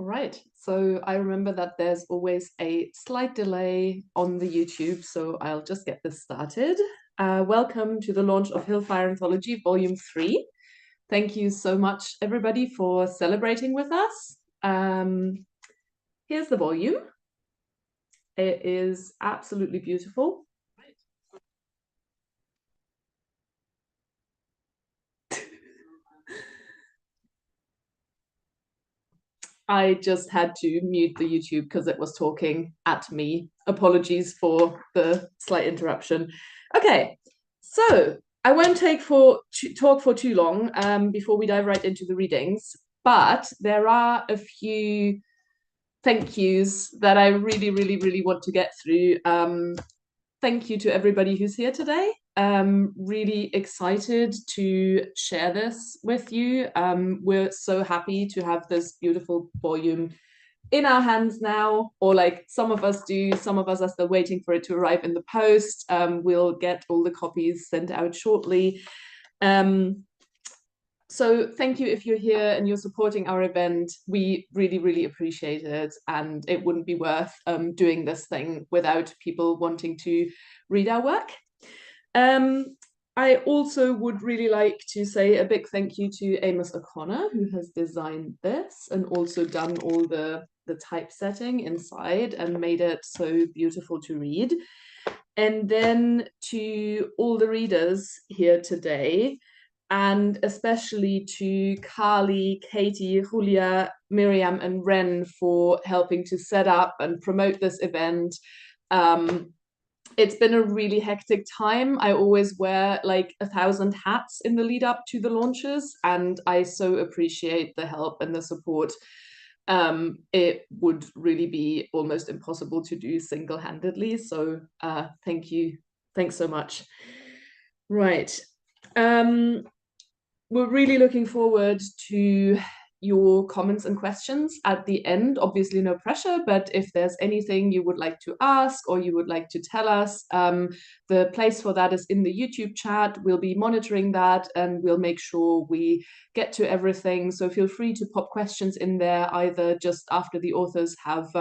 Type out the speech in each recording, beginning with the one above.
All right. So I remember that there's always a slight delay on the YouTube, so I'll just get this started. Welcome to the launch of Hillfire Anthology Volume 3. Thank you so much, everybody, for celebrating with us. Here's the volume. It is absolutely beautiful. I just had to mute the YouTube because it was talking at me. Apologies for the slight interruption. Okay, so I won't talk for too long before we dive right into the readings, but there are a few thank yous that I really want to get through. Thank you to everybody who's here today. Really excited to share this with you. We're so happy to have this beautiful volume in our hands now, or like some of us do, some of us are still waiting for it to arrive in the post. We'll get all the copies sent out shortly. So thank you if you're here and you're supporting our event. We really appreciate it, and it wouldn't be worth doing this thing without people wanting to read our work. I also would really like to say a big thank you to Amos O'Connor, who has designed this and also done all the typesetting inside and made it so beautiful to read. And then to all the readers here today, and especially to Carly, Katie, Julia, Miriam, and Ren for helping to set up and promote this event. It's been a really hectic time. I always wear like 1,000 hats in the lead up to the launches, and I so appreciate the help and the support. It would really be almost impossible to do single-handedly. So thank you. Thanks so much. Right. We're really looking forward to your comments and questions at the end. Obviously, no pressure, but if there's anything you would like to ask or you would like to tell us, the place for that is in the YouTube chat. We'll be monitoring that and we'll make sure we get to everything. So feel free to pop questions in there, either just after the authors have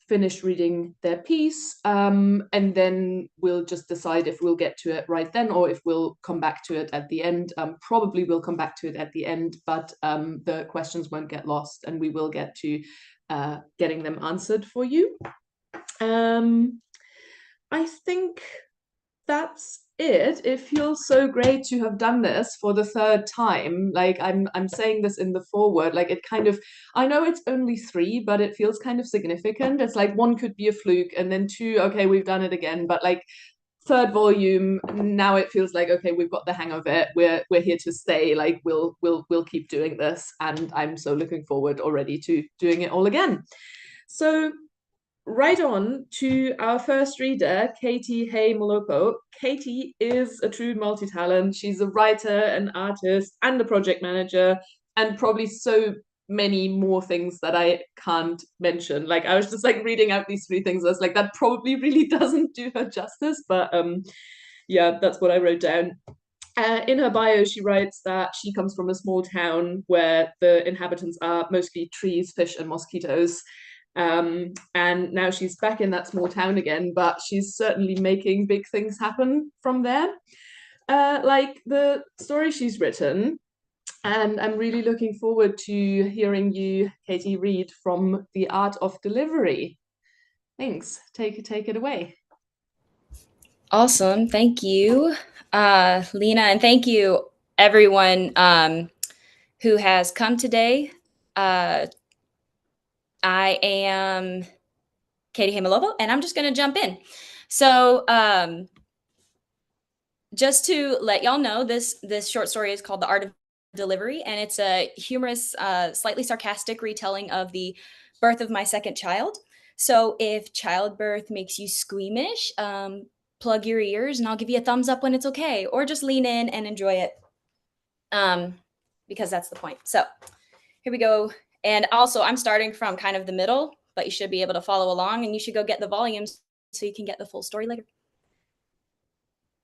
finished reading their piece, and then we'll just decide if we'll get to it right then or if we'll come back to it at the end. Probably we'll come back to it at the end, but the questions won't get lost and we will get to getting them answered for you. I think that's it. It feels so great to have done this for the third time. Like I'm saying this in the foreword, like it kind of, I know it's only 3, but it feels kind of significant. It's like 1 could be a fluke, and then 2, okay, we've done it again. But like 3rd volume, now it feels like, okay, we've got the hang of it. We're here to stay. Like we'll keep doing this, and I'm so looking forward already to doing it all again. So right on to our first reader, Katie Hay Moloko. Katie is a true multi-talent. She's a writer, an artist, and a project manager, and probably so many more things that I can't mention. Like I was just like reading out these 3 things. I was like, that probably really doesn't do her justice, but yeah, that's what I wrote down. In her bio, she writes that she comes from a small town where the inhabitants are mostly trees, fish, and mosquitoes. And now she's back in that small town again, but she's certainly making big things happen from there. Like the story she's written, and I'm really looking forward to hearing you, Katie, read from The Art of Delivery. Thanks. Take it away. Awesome. Thank you, Lena, and thank you everyone who has come today. I am Katie Hamalovo, and I'm just going to jump in. So just to let y'all know, this short story is called The Art of Delivery, and it's a humorous, slightly sarcastic retelling of the birth of my second child. So if childbirth makes you squeamish, plug your ears and I'll give you a thumbs up when it's okay, or just lean in and enjoy it, because that's the point. So here we go. And also I'm starting from kind of the middle, but you should be able to follow along, and you should go get the volumes so you can get the full story later.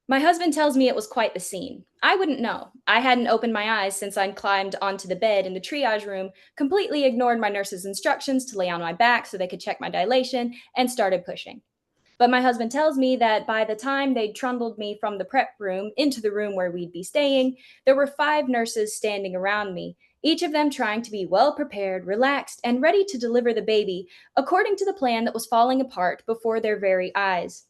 My husband tells me it was quite the scene. I wouldn't know. I hadn't opened my eyes since I'd climbed onto the bed in the triage room, completely ignored my nurse's instructions to lay on my back so they could check my dilation, and started pushing. But my husband tells me that by the time they'd trundled me from the prep room into the room where we'd be staying, there were 5 nurses standing around me, each of them trying to be well prepared, relaxed, and ready to deliver the baby according to the plan that was falling apart before their very eyes.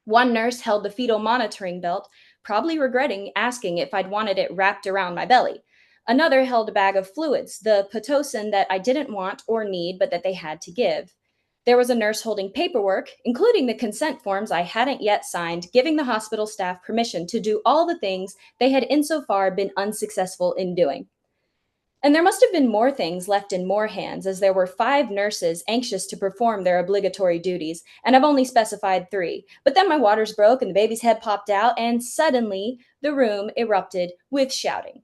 One nurse held the fetal monitoring belt, probably regretting asking if I'd wanted it wrapped around my belly. Another held a bag of fluids, the Pitocin that I didn't want or need, but that they had to give. There was a nurse holding paperwork, including the consent forms I hadn't yet signed, giving the hospital staff permission to do all the things they had insofar been unsuccessful in doing. And there must have been more things left in more hands, as there were 5 nurses anxious to perform their obligatory duties, and I've only specified 3. But then my waters broke and the baby's head popped out, and suddenly the room erupted with shouting.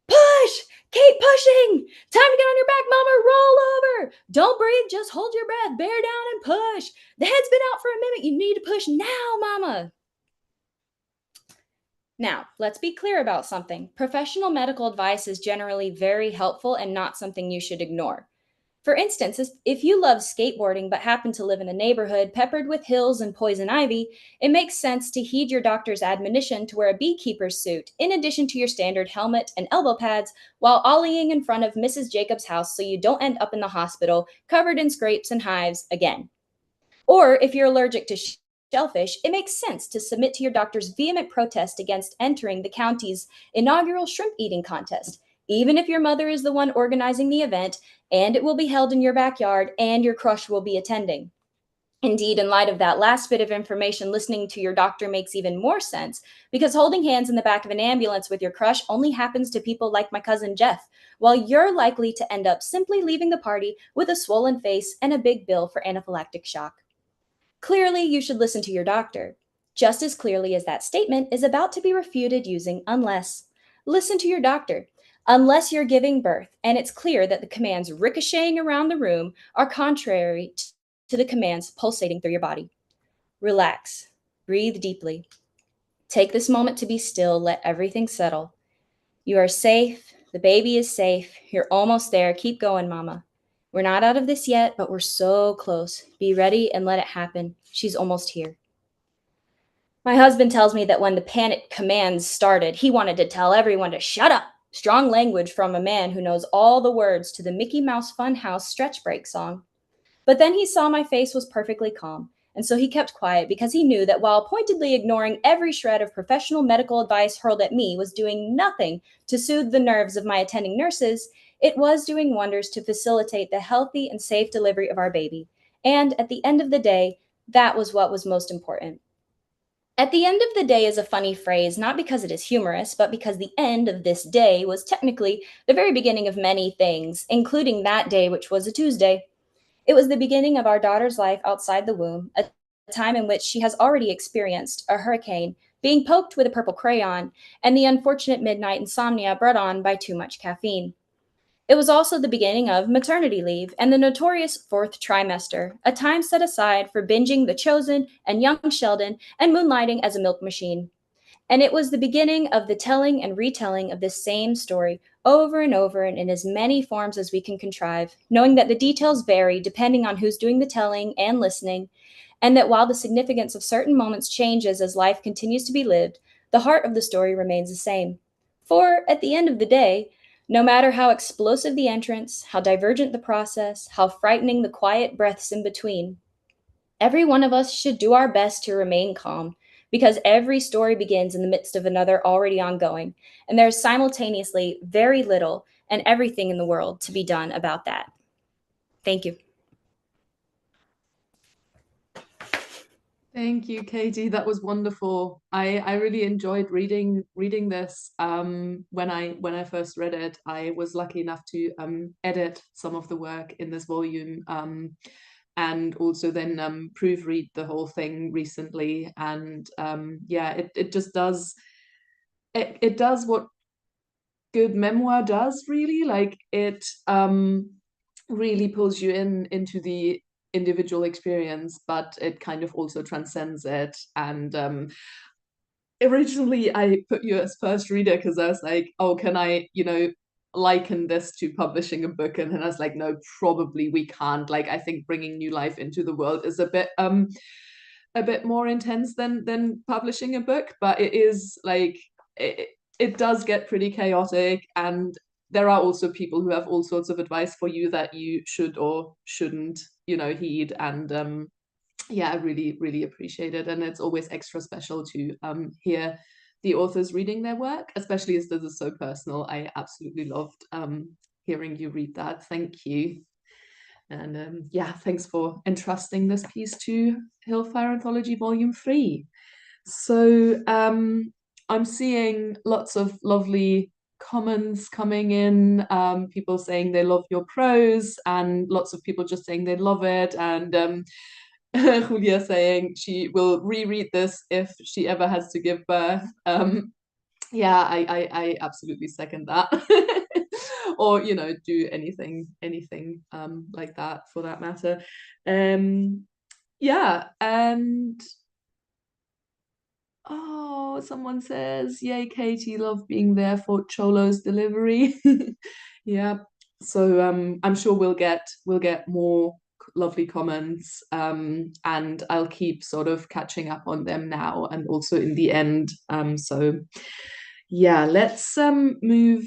Push! Keep pushing! Time to get on your back, mama! Roll over! Don't breathe, just hold your breath, bear down and push! The head's been out for a minute, you need to push now, mama! Now, let's be clear about something. Professional medical advice is generally very helpful and not something you should ignore. For instance, if you love skateboarding but happen to live in a neighborhood peppered with hills and poison ivy, it makes sense to heed your doctor's admonition to wear a beekeeper's suit in addition to your standard helmet and elbow pads while ollieing in front of Mrs. Jacobs' house so you don't end up in the hospital covered in scrapes and hives again. Or if you're allergic to shellfish, it makes sense to submit to your doctor's vehement protest against entering the county's inaugural shrimp eating contest, even if your mother is the one organizing the event and it will be held in your backyard and your crush will be attending. Indeed, in light of that last bit of information, listening to your doctor makes even more sense because holding hands in the back of an ambulance with your crush only happens to people like my cousin Jeff, while you're likely to end up simply leaving the party with a swollen face and a big bill for anaphylactic shock. Clearly, you should listen to your doctor, just as clearly as that statement is about to be refuted using unless. Listen to your doctor, unless you're giving birth and it's clear that the commands ricocheting around the room are contrary to the commands pulsating through your body. Relax, breathe deeply. Take this moment to be still, let everything settle. You are safe, the baby is safe, you're almost there. Keep going, mama. We're not out of this yet, but we're so close. Be ready and let it happen. She's almost here. My husband tells me that when the panic commands started, he wanted to tell everyone to shut up. Strong language from a man who knows all the words to the Mickey Mouse Funhouse stretch break song. But then he saw my face was perfectly calm, and so he kept quiet because he knew that while pointedly ignoring every shred of professional medical advice hurled at me was doing nothing to soothe the nerves of my attending nurses, it was doing wonders to facilitate the healthy and safe delivery of our baby. And at the end of the day, that was what was most important. At the end of the day is a funny phrase, not because it is humorous, but because the end of this day was technically the very beginning of many things, including that day, which was a Tuesday. It was the beginning of our daughter's life outside the womb, a time in which she has already experienced a hurricane, being poked with a purple crayon, and the unfortunate midnight insomnia brought on by too much caffeine. It was also the beginning of maternity leave and the notorious fourth trimester, a time set aside for binging The Chosen and Young Sheldon and moonlighting as a milk machine. And it was the beginning of the telling and retelling of this same story over and over and in as many forms as we can contrive, knowing that the details vary depending on who's doing the telling and listening, and that while the significance of certain moments changes as life continues to be lived, the heart of the story remains the same. For, at the end of the day, no matter how explosive the entrance, how divergent the process, how frightening the quiet breaths in between, every one of us should do our best to remain calm because every story begins in the midst of another already ongoing, and there's simultaneously very little and everything in the world to be done about that. Thank you. Thank you, Katie. That was wonderful. I really enjoyed reading this. When I first read it, I was lucky enough to edit some of the work in this volume, and also then proofread the whole thing recently. And yeah, it just does it does what good memoir does, really. Like it really pulls you into the individual experience, but it kind of also transcends it. And originally I put you as first reader because I was like, oh, can I, liken this to publishing a book? And then I was like, no, probably we can't. Like, I think bringing new life into the world is a bit more intense than publishing a book, but it is like it does get pretty chaotic, and there are also people who have all sorts of advice for you that you should or shouldn't, heed. And yeah, I really, really appreciate it. And it's always extra special to hear the authors reading their work, especially as this is so personal. I absolutely loved hearing you read that. Thank you. And yeah, thanks for entrusting this piece to Hillfire Anthology Volume 3. So I'm seeing lots of lovely comments coming in, people saying they love your prose, and lots of people just saying they love it. And Julia saying she will reread this if she ever has to give birth. Yeah, I absolutely second that. Or do anything like that for that matter. Yeah, and oh, someone says, yay, Katie, love being there for Cholo's delivery. Yeah, so I'm sure we'll get more lovely comments, and I'll keep sort of catching up on them now and also in the end. So yeah, let's move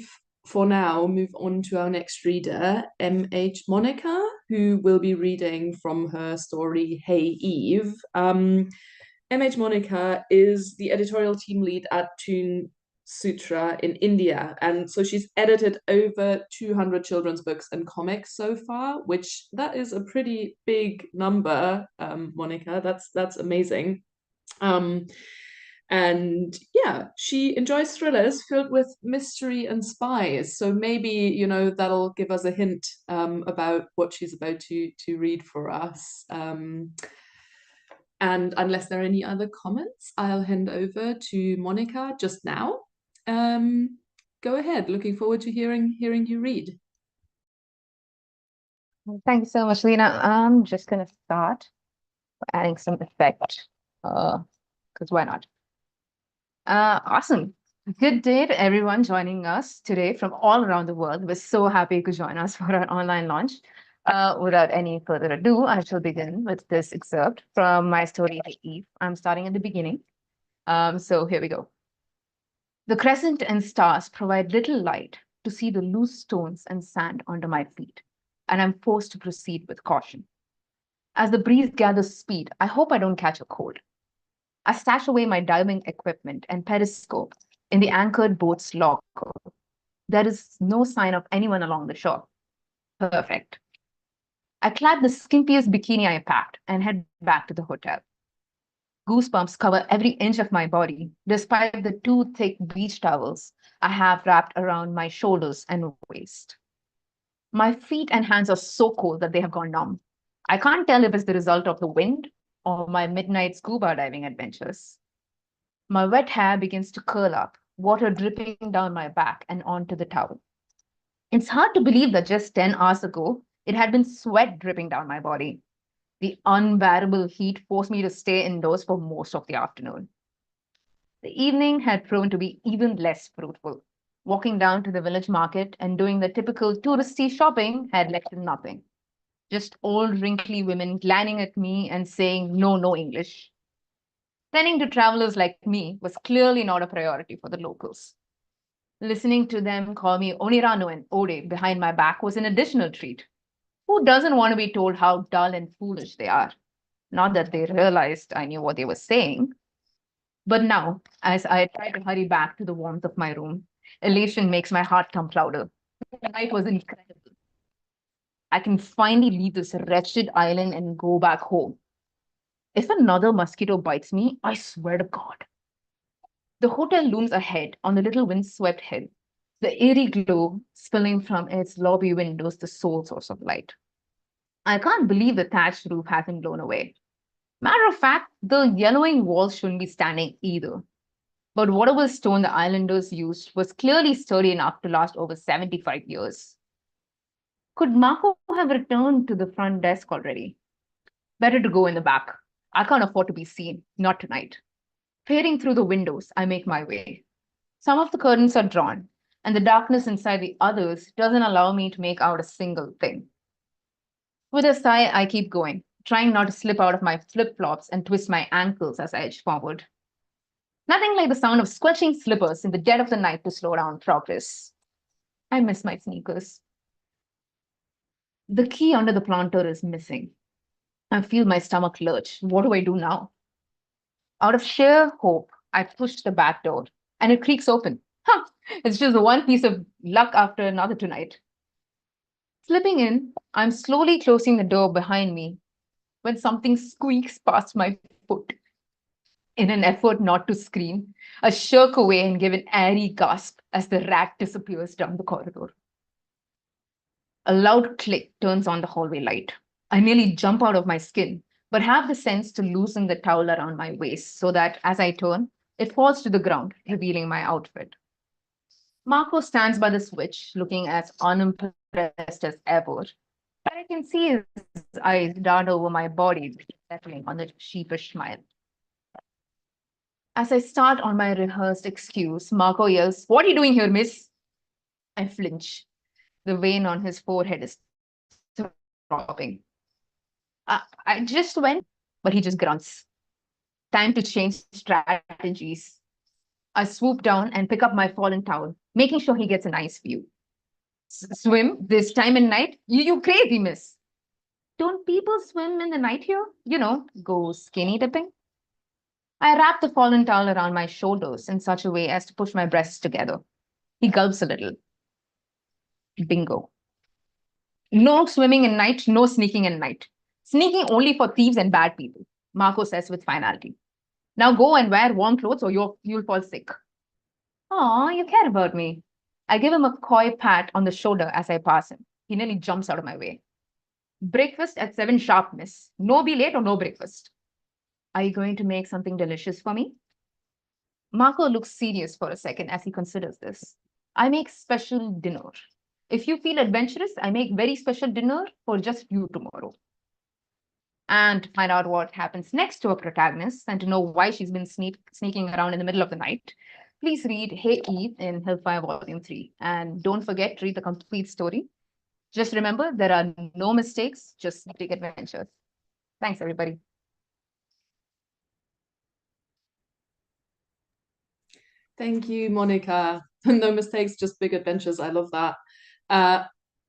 on to our next reader, M.H. Monica, who will be reading from her story Hey Eve. M.H. Monica is the editorial team lead at Toon Sutra in India, and so she's edited over 200 children's books and comics so far, which that is a pretty big number, Monica. That's amazing. And yeah, she enjoys thrillers filled with mystery and spies. So maybe, that'll give us a hint about what she's about to read for us. And unless there are any other comments, I'll hand over to Monica just now. Go ahead. Looking forward to hearing you read. Thank you so much, Lena. I'm just going to start by adding some effect, because why not? Awesome. Good day to everyone joining us today from all around the world. We're so happy you could join us for our online launch. Without any further ado, I shall begin with this excerpt from my story, Hey Eve. I'm starting at the beginning. So here we go. The crescent and stars provide little light to see the loose stones and sand under my feet, and I'm forced to proceed with caution. As the breeze gathers speed, I hope I don't catch a cold. I stash away my diving equipment and periscope in the anchored boat's locker. There is no sign of anyone along the shore. Perfect. I clad the skimpiest bikini I packed and head back to the hotel. Goosebumps cover every inch of my body, despite the 2 thick beach towels I have wrapped around my shoulders and waist. My feet and hands are so cold that they have gone numb. I can't tell if it's the result of the wind or my midnight scuba diving adventures. My wet hair begins to curl up, water dripping down my back and onto the towel. It's hard to believe that just 10 hours ago, it had been sweat dripping down my body. The unbearable heat forced me to stay indoors for most of the afternoon. The evening had proven to be even less fruitful. Walking down to the village market and doing the typical touristy shopping had led to nothing. Just old wrinkly women glancing at me and saying no English. Tending to travelers like me was clearly not a priority for the locals. Listening to them call me Onirano and Ode behind my back was an additional treat. Who doesn't want to be told how dull and foolish they are? Not that they realized I knew what they were saying. But now, as I try to hurry back to the warmth of my room, elation makes my heart thump louder. The night was incredible. I can finally leave this wretched island and go back home. If another mosquito bites me, I swear to God. The hotel looms ahead on the little windswept hill, the eerie glow spilling from its lobby windows, the sole source of light. I can't believe the thatched roof hasn't blown away. Matter of fact, the yellowing walls shouldn't be standing either. But whatever stone the islanders used was clearly sturdy enough to last over 75 years. Could Marco have returned to the front desk already? Better to go in the back. I can't afford to be seen, not tonight. Peering through the windows, I make my way. Some of the curtains are drawn, and the darkness inside the others doesn't allow me to make out a single thing. With a sigh, I keep going, trying not to slip out of my flip flops and twist my ankles as I edge forward. Nothing like the sound of squelching slippers in the dead of the night to slow down progress. I miss my sneakers. The key under the planter is missing. I feel my stomach lurch. What do I do now? Out of sheer hope, I push the back door and it creaks open. Huh, it's just one piece of luck after another tonight. Slipping in, I'm slowly closing the door behind me when something squeaks past my foot. In an effort not to scream, I shirk away and give an airy gasp as the rat disappears down the corridor. A loud click turns on the hallway light. I nearly jump out of my skin, but have the sense to loosen the towel around my waist so that as I turn, it falls to the ground, revealing my outfit. Marco stands by the switch, looking as unimpressed as ever. But I can see his eyes dart over my body, settling on the sheepish smile. As I start on my rehearsed excuse, Marco yells, "What are you doing here, miss?" I flinch. The vein on his forehead is throbbing. I just went, but he just grunts. Time to change strategies. I swoop down and pick up my fallen towel, making sure he gets a nice view. Swim this time in night? You crazy, miss. Don't people swim in the night here? Go skinny dipping? I wrap the fallen towel around my shoulders in such a way as to push my breasts together. He gulps a little. Bingo. No swimming in night, no sneaking in night. Sneaking only for thieves and bad people, Marco says with finality. Now go and wear warm clothes or you'll fall sick. Aw, you care about me. I give him a coy pat on the shoulder as I pass him. He nearly jumps out of my way. Breakfast at 7 sharp, miss. No be late or no breakfast. Are you going to make something delicious for me? Marco looks serious for a second as he considers this. I make special dinner. If you feel adventurous, I make very special dinner for just you tomorrow. And to find out what happens next to our protagonist and to know why she's been sneaking around in the middle of the night, please read Hey Eve in Hillfire Volume 3. And don't forget to read the complete story. Just remember, there are no mistakes, just big adventures. Thanks, everybody. Thank you, Monica. No mistakes, just big adventures. I love that.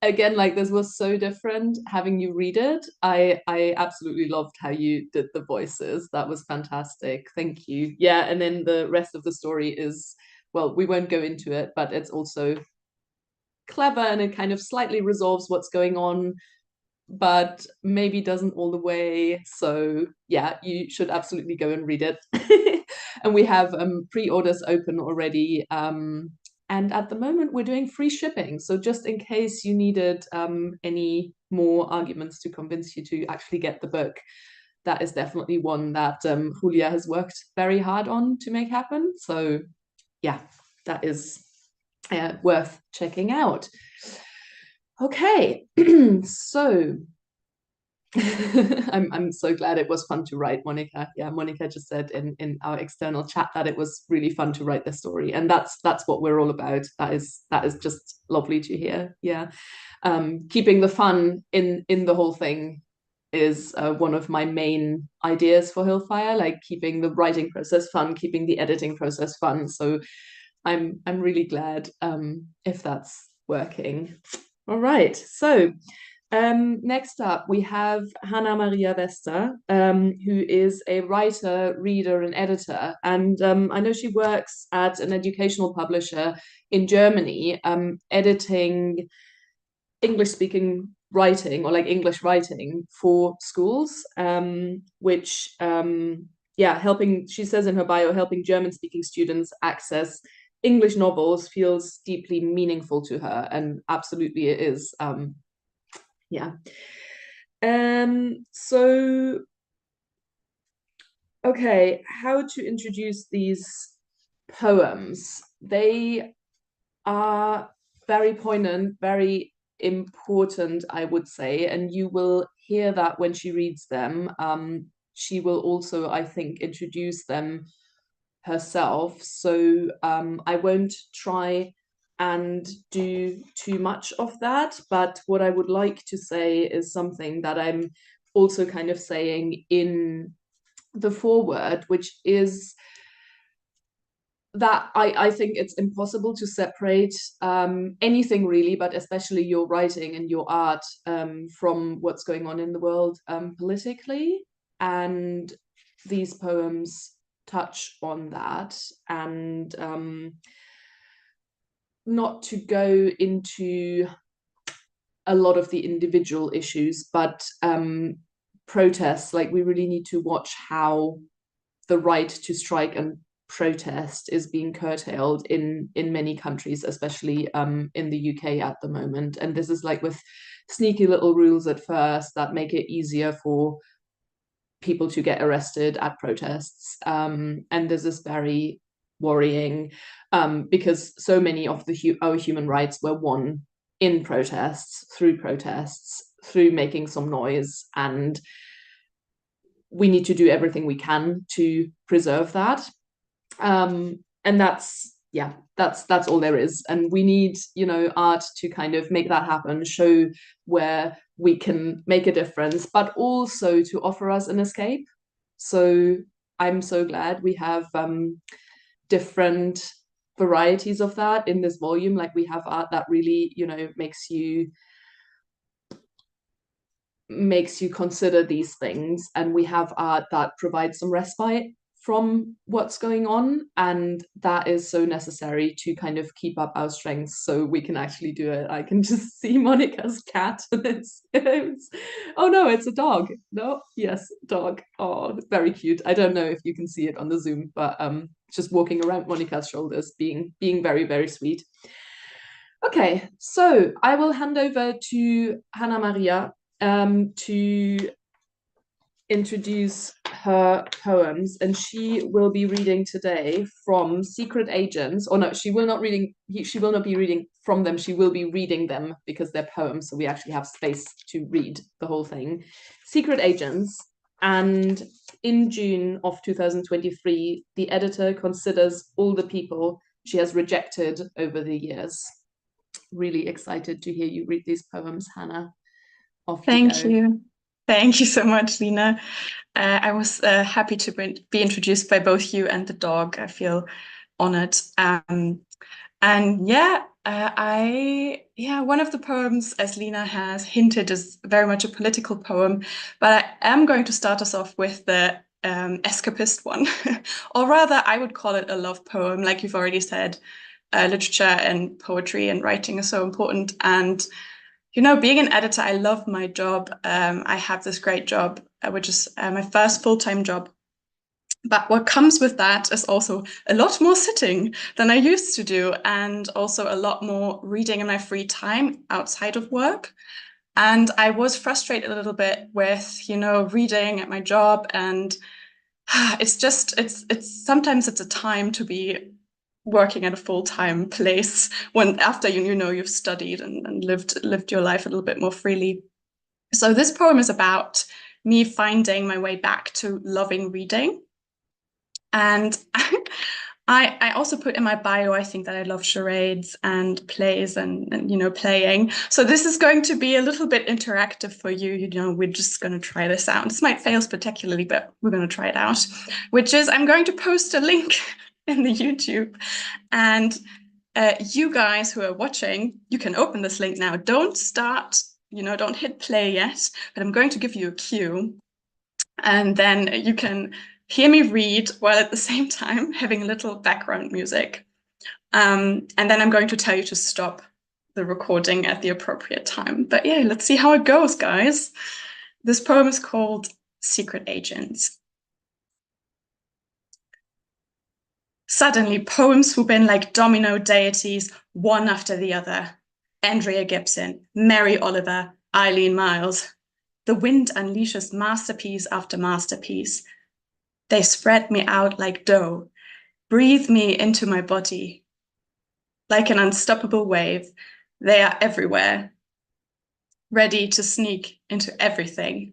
Again, like this was so different having you read it. I absolutely loved how you did the voices. That was fantastic. Thank you. Yeah, and then the rest of the story is, well, we won't go into it, but it's also clever and it kind of slightly resolves what's going on, but maybe doesn't all the way. So yeah, you should absolutely go and read it. And we have pre-orders open already. And at the moment, we're doing free shipping. So just in case you needed any more arguments to convince you to actually get the book, that is definitely one that Julia has worked very hard on to make happen. So yeah, that is worth checking out. Okay, so I'm so glad it was fun to write, Monica. Yeah, Monica just said in our external chat that it was really fun to write the story, and that's what we're all about. That is just lovely to hear. Yeah, keeping the fun in the whole thing is one of my main ideas for Hillfire, like keeping the writing process fun, keeping the editing process fun. So I'm really glad if that's working. All right, so next up, we have Hannah Maria Vesta, who is a writer, reader, and editor. And I know she works at an educational publisher in Germany, editing English-speaking writing or like English writing for schools, which, yeah, helping, she says in her bio, helping German-speaking students access English novels feels deeply meaningful to her, and absolutely it is. Yeah. So, okay, how to introduce these poems? They are very poignant, very important, I would say, and you will hear that when she reads them. She will also, I think, introduce them herself. So I won't try and do too much of that. But what I would like to say is something that I'm also kind of saying in the foreword, which is that I think it's impossible to separate anything really, but especially your writing and your art from what's going on in the world politically. And these poems touch on that. And not to go into a lot of the individual issues, but protests, like we really need to watch how the right to strike and protest is being curtailed in many countries, especially in the UK at the moment. And this is like with sneaky little rules at first that make it easier for people to get arrested at protests. And this is very worrying because so many of our human rights were won in protests, through making some noise, and we need to do everything we can to preserve that. And that's all there is. And we need, art to kind of make that happen, show where we can make a difference, but also to offer us an escape. So I'm so glad we have different varieties of that in this volume. Like we have art that really, makes you consider these things, and we have art that provides some respite from what's going on, and that is so necessary to kind of keep up our strengths so we can actually do it. I can just see Monica's cat. Oh no, it's a dog. No, yes, dog. Oh, very cute. I don't know if you can see it on the Zoom, but just walking around Monica's shoulders, being very, very sweet. Okay, so I will hand over to Hannah Maria to introduce her poems, and she will be reading today from Secret Agents. Or no, she will not be reading from them. She will be reading them because they're poems, so we actually have space to read the whole thing. Secret Agents. And in June of 2023, the editor considers all the people she has rejected over the years. Really excited to hear you read these poems, Hannah. Thank you. Thank you so much, Lina. I was happy to be introduced by both you and the dog. I feel honored. And yeah, one of the poems, as Lina has hinted, is very much a political poem, but I am going to start us off with the escapist one, or rather, I would call it a love poem. Like you've already said, literature and poetry and writing are so important. And being an editor, I love my job. I have this great job, which is my first full-time job. But what comes with that is also a lot more sitting than I used to do, and also a lot more reading in my free time outside of work. And I was frustrated a little bit with, reading at my job. And sometimes it's a time to be working at a full-time place when after you've studied and lived your life a little bit more freely. So this poem is about me finding my way back to loving reading. And I also put in my bio, I think, that I love charades and plays and playing. So this is going to be a little bit interactive for you. We're just going to try this out. This might fail spectacularly, but we're going to try it out, which is I'm going to post a link in the YouTube, and you guys who are watching, you can open this link now. Don't start, don't hit play yet, but I'm going to give you a cue, and then you can hear me read while at the same time having a little background music. And then I'm going to tell you to stop the recording at the appropriate time. But yeah, let's see how it goes, guys. This poem is called Secret Agents. Suddenly, poems swoop in like domino deities, one after the other. Andrea Gibson, Mary Oliver, Eileen Miles. The wind unleashes masterpiece after masterpiece. They spread me out like dough, breathe me into my body. Like an unstoppable wave, they are everywhere, ready to sneak into everything.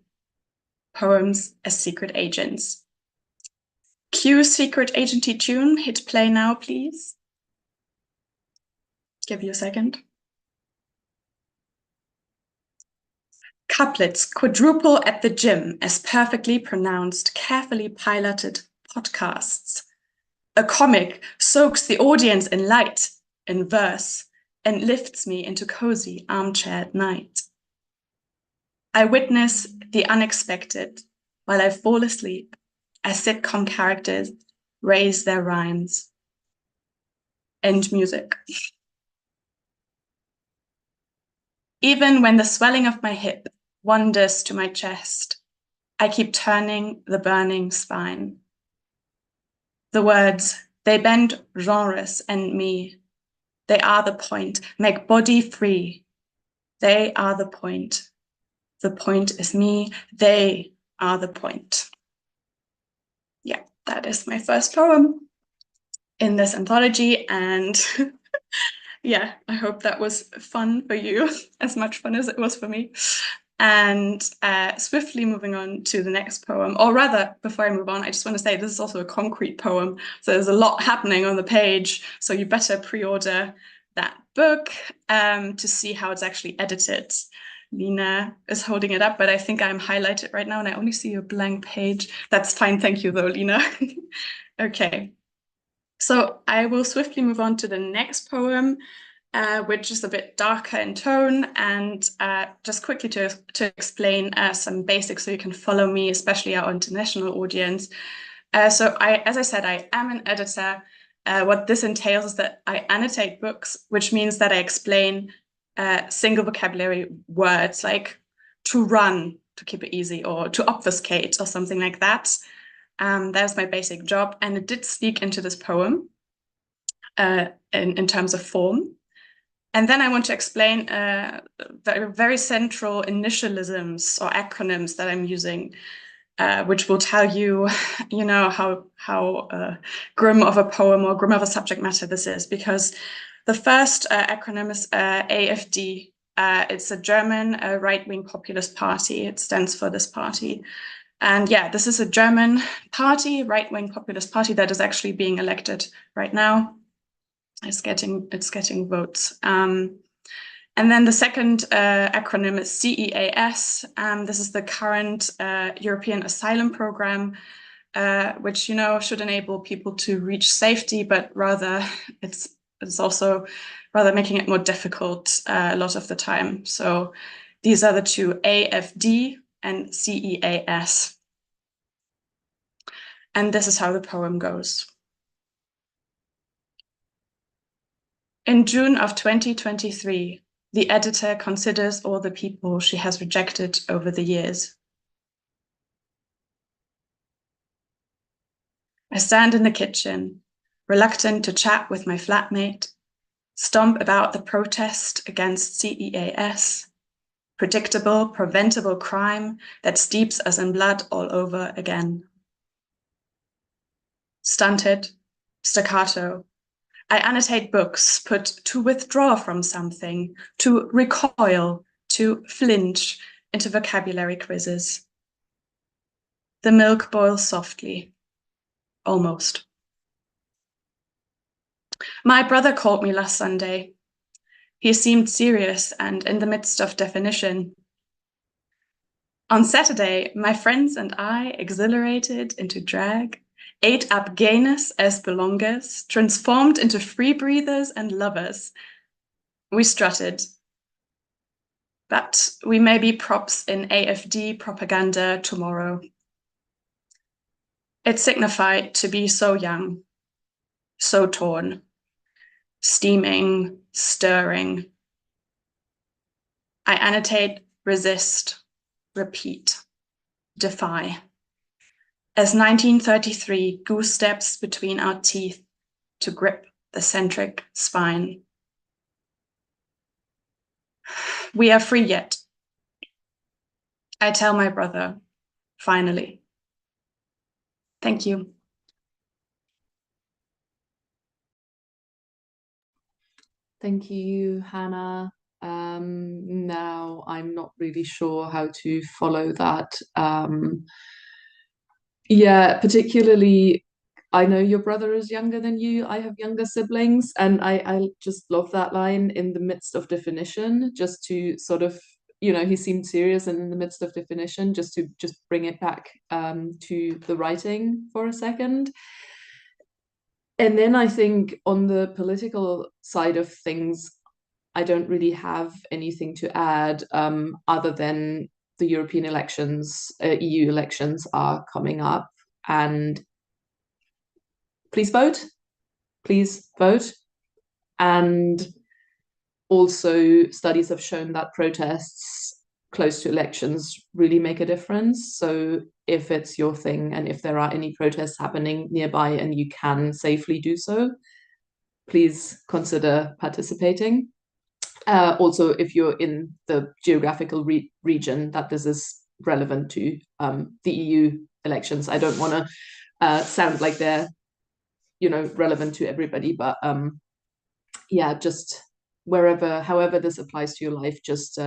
Poems as secret agents. Cue secret agency tune. Hit play now, please. Give you a second. Couplets quadruple at the gym as perfectly pronounced, carefully piloted podcasts. A comic soaks the audience in light, in verse, and lifts me into cozy armchair at night. I witness the unexpected while I fall asleep as sitcom characters raise their rhymes. End music. Even when the swelling of my hip wanders to my chest, I keep turning the burning spine. The words, they bend genres and me. They are the point, make body free. They are the point. The point is me. They are the point. Yeah, that is my first poem in this anthology. And yeah, I hope that was fun for you, as much fun as it was for me. And swiftly moving on to the next poem, or rather, before I move on, I just want to say this is also a concrete poem. So there's a lot happening on the page. So you better pre-order that book to see how it's actually edited. Lena is holding it up, but I think I'm highlighted right now and I only see a blank page. That's fine. Thank you though, Lena. Okay. So I will swiftly move on to the next poem, which is a bit darker in tone, and just quickly to explain some basics so you can follow me, especially our international audience. As I said, I am an editor. What this entails is that I annotate books, which means that I explain single vocabulary words like to run, to keep it easy, or to obfuscate, or something like that. That's my basic job, and it did sneak into this poem in terms of form. And then I want to explain very central initialisms or acronyms that I'm using, which will tell you, how grim of a poem or grim of a subject matter this is. Because the first acronym is AfD. It's a German right-wing populist party. It stands for this party. And yeah, this is a German party, right-wing populist party that is actually being elected right now. It's getting votes. And then the second acronym is CEAS. This is the current European Asylum Program, which should enable people to reach safety, but rather it's also rather making it more difficult a lot of the time. So these are the two, AFD and CEAS. And this is how the poem goes. In June of 2023, the editor considers all the people she has rejected over the years. I stand in the kitchen, reluctant to chat with my flatmate, stomp about the protest against CEAS, predictable, preventable crime that steeps us in blood all over again. Stunted, staccato, I annotate books put to withdraw from something, to recoil, to flinch into vocabulary quizzes. The milk boils softly, almost. My brother called me last Sunday. He seemed serious and in the midst of definition. On Saturday, my friends and I, exhilarated into drag, ate up gayness as belongers, transformed into free breathers and lovers. We strutted. But we may be props in AfD propaganda tomorrow. It signified to be so young, so torn, steaming, stirring. I annotate, resist, repeat, defy. As 1933 goose steps between our teeth to grip the centric spine. We are free yet. I tell my brother, finally. Thank you. Thank you, Hannah. Now I'm not really sure how to follow that. Yeah, particularly I know your brother is younger than you. I have younger siblings, and I just love that line, in the midst of definition, just to sort of, he seemed serious, and in the midst of definition, just to bring it back to the writing for a second. And then I think on the political side of things, I don't really have anything to add other than the European elections, EU elections are coming up, and please vote. Please vote. And also, studies have shown that protests close to elections really make a difference. So if it's your thing, and if there are any protests happening nearby and you can safely do so, please consider participating. Also, if you're in the geographical region that this is relevant to the EU elections. I don't want to sound like they're relevant to everybody, but yeah, just however this applies to your life, just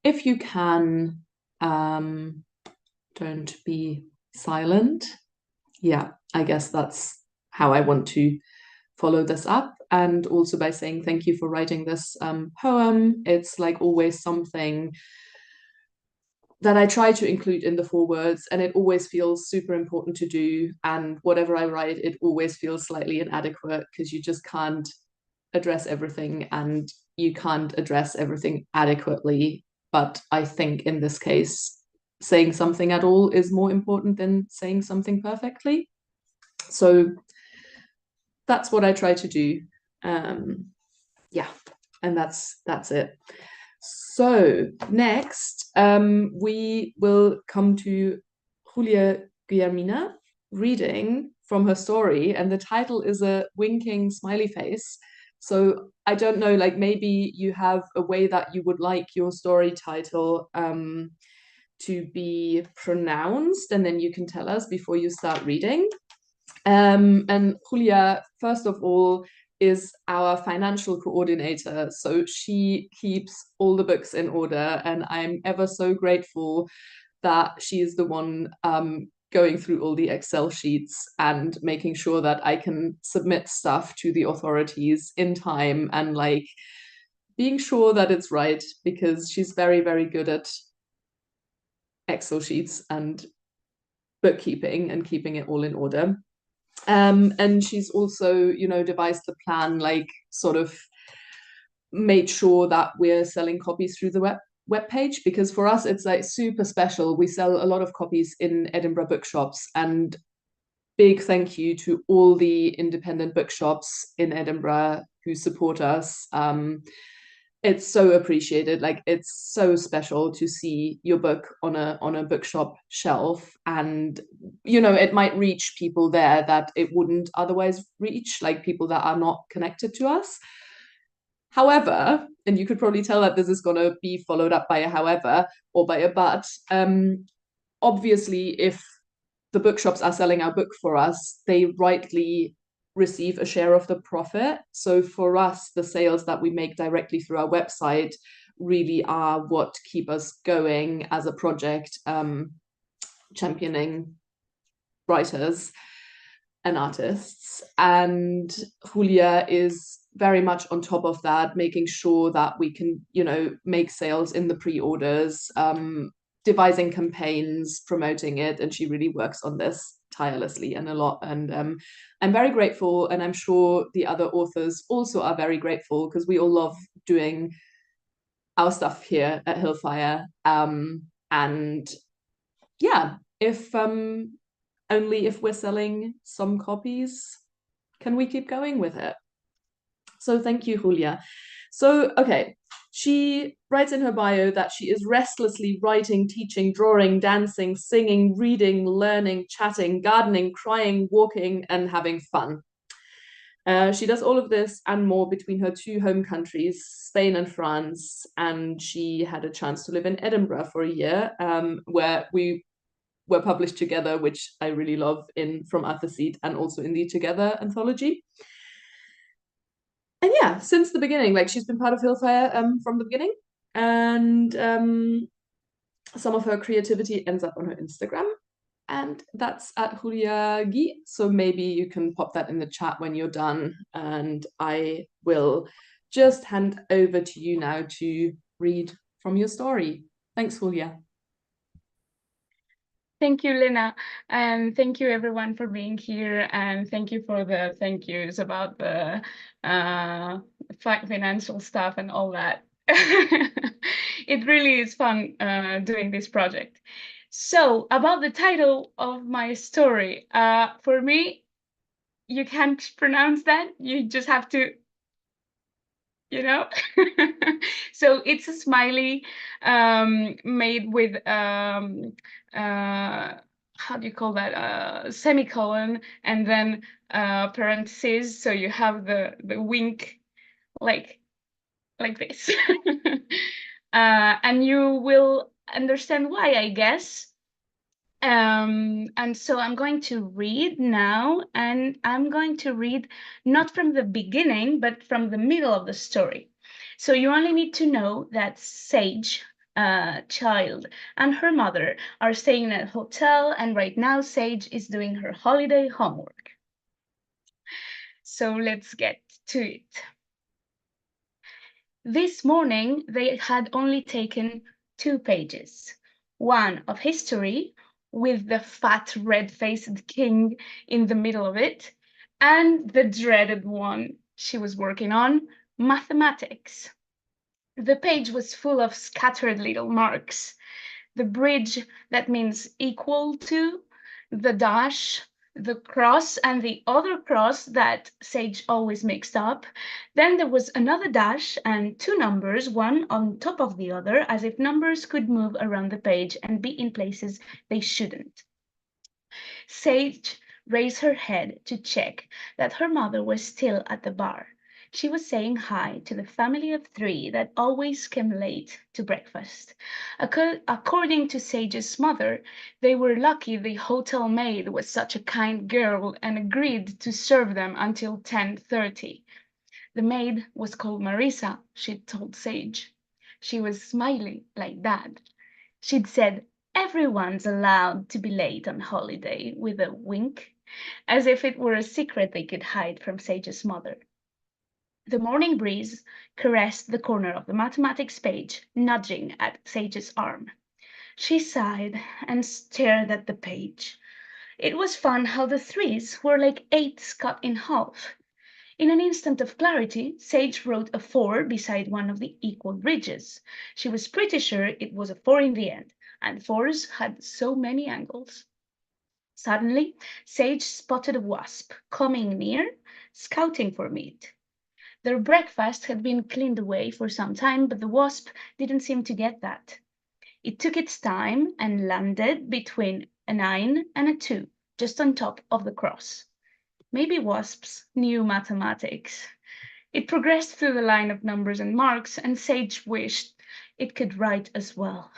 if you can, don't be silent. Yeah, I guess that's how I want to follow this up, and also by saying thank you for writing this poem. It's like always something that I try to include in the forewords, and it always feels super important to do. And whatever I write, it always feels slightly inadequate, because you just can't address everything, and you can't address everything adequately. But I think in this case, saying something at all is more important than saying something perfectly. So that's what I try to do. Yeah, and that's it. So next, we will come to Julia Guillermina reading from her story, and the title is a winking smiley face. So I don't know, like maybe you have a way that you would like your story title to be pronounced, and then you can tell us before you start reading. And Julia, first of all, is our financial coordinator. So she keeps all the books in order, and I'm ever so grateful that she is the one going through all the Excel sheets and making sure that I can submit stuff to the authorities in time, and like being sure that it's right, because she's very, very good at Excel sheets and bookkeeping and keeping it all in order. And she's also, devised the plan, like sort of made sure that we're selling copies through the web page, because for us it's like super special. We sell a lot of copies in Edinburgh bookshops, and big thank you to all the independent bookshops in Edinburgh who support us. It's so appreciated. Like, it's so special to see your book on a bookshop shelf, and it might reach people there that it wouldn't otherwise reach, like people that are not connected to us. However, and you could probably tell that this is going to be followed up by a however or by a but, obviously if the bookshops are selling our book for us, they rightly receive a share of the profit. So for us, the sales that we make directly through our website really are what keep us going as a project, championing writers and artists. And Julia is very much on top of that, making sure that we can, make sales in the pre-orders, devising campaigns, promoting it, and she really works on this tirelessly and a lot. And I'm very grateful, and I'm sure the other authors also are very grateful, because we all love doing our stuff here at Hillfire. And yeah, if only if we're selling some copies can we keep going with it. So thank you, Julia. So, okay, she writes in her bio that she is restlessly writing, teaching, drawing, dancing, singing, reading, learning, chatting, gardening, crying, walking, and having fun. She does all of this and more between her two home countries, Spain and France, and she had a chance to live in Edinburgh for a year, where we were published together, which I really love, in From Arthur Seat and also in the Together anthology. And yeah, since the beginning, like she's been part of Hillfire from the beginning, and some of her creativity ends up on her Instagram. And that's at Julia Guy. So maybe you can pop that in the chat when you're done. And I will just hand over to you now to read from your story. Thanks, Julia. Thank you, Lena, and thank you everyone for being here, and thank you for the thank yous about the financial stuff and all that. It really is fun doing this project. So about the title of my story, for me, you can't pronounce that. You just have to, you know. So it's a smiley made with how do you call that, semicolon, and then parentheses, so you have the wink like this. And you will understand why, I guess. And so I'm going to read now, and I'm going to read not from the beginning, but from the middle of the story. So you only need to know that Sage, child, and her mother are staying in a hotel, and right now Sage is doing her holiday homework. So let's get to it. This morning, they had only taken 2 pages, one of history, with the fat red-faced king in the middle of it, and the dreaded one she was working on, mathematics. The page was full of scattered little marks. The bridge, that means equal to, the dash, the cross, and the other cross that Sage always mixed up. Then there was another dash and 2 numbers, one on top of the other, as if numbers could move around the page and be in places they shouldn't. Sage raised her head to check that her mother was still at the bar. She was saying hi to the family of 3 that always came late to breakfast. According to Sage's mother, they were lucky the hotel maid was such a kind girl and agreed to serve them until 10:30. The maid was called Marisa, she'd told Sage. She was smiling like that. She'd said, "Everyone's allowed to be late on holiday," with a wink, as if it were a secret they could hide from Sage's mother. The morning breeze caressed the corner of the mathematics page, nudging at Sage's arm. She sighed and stared at the page. It was fun how the 3s were like 8s cut in half. In an instant of clarity, Sage wrote a 4 beside one of the equal bridges. She was pretty sure it was a 4 in the end, and 4s had so many angles. Suddenly, Sage spotted a wasp coming near, scouting for meat. Their breakfast had been cleaned away for some time, but the wasp didn't seem to get that. It took its time and landed between a 9 and a 2, just on top of the cross. Maybe wasps knew mathematics. It progressed through the line of numbers and marks, and Sage wished it could write as well.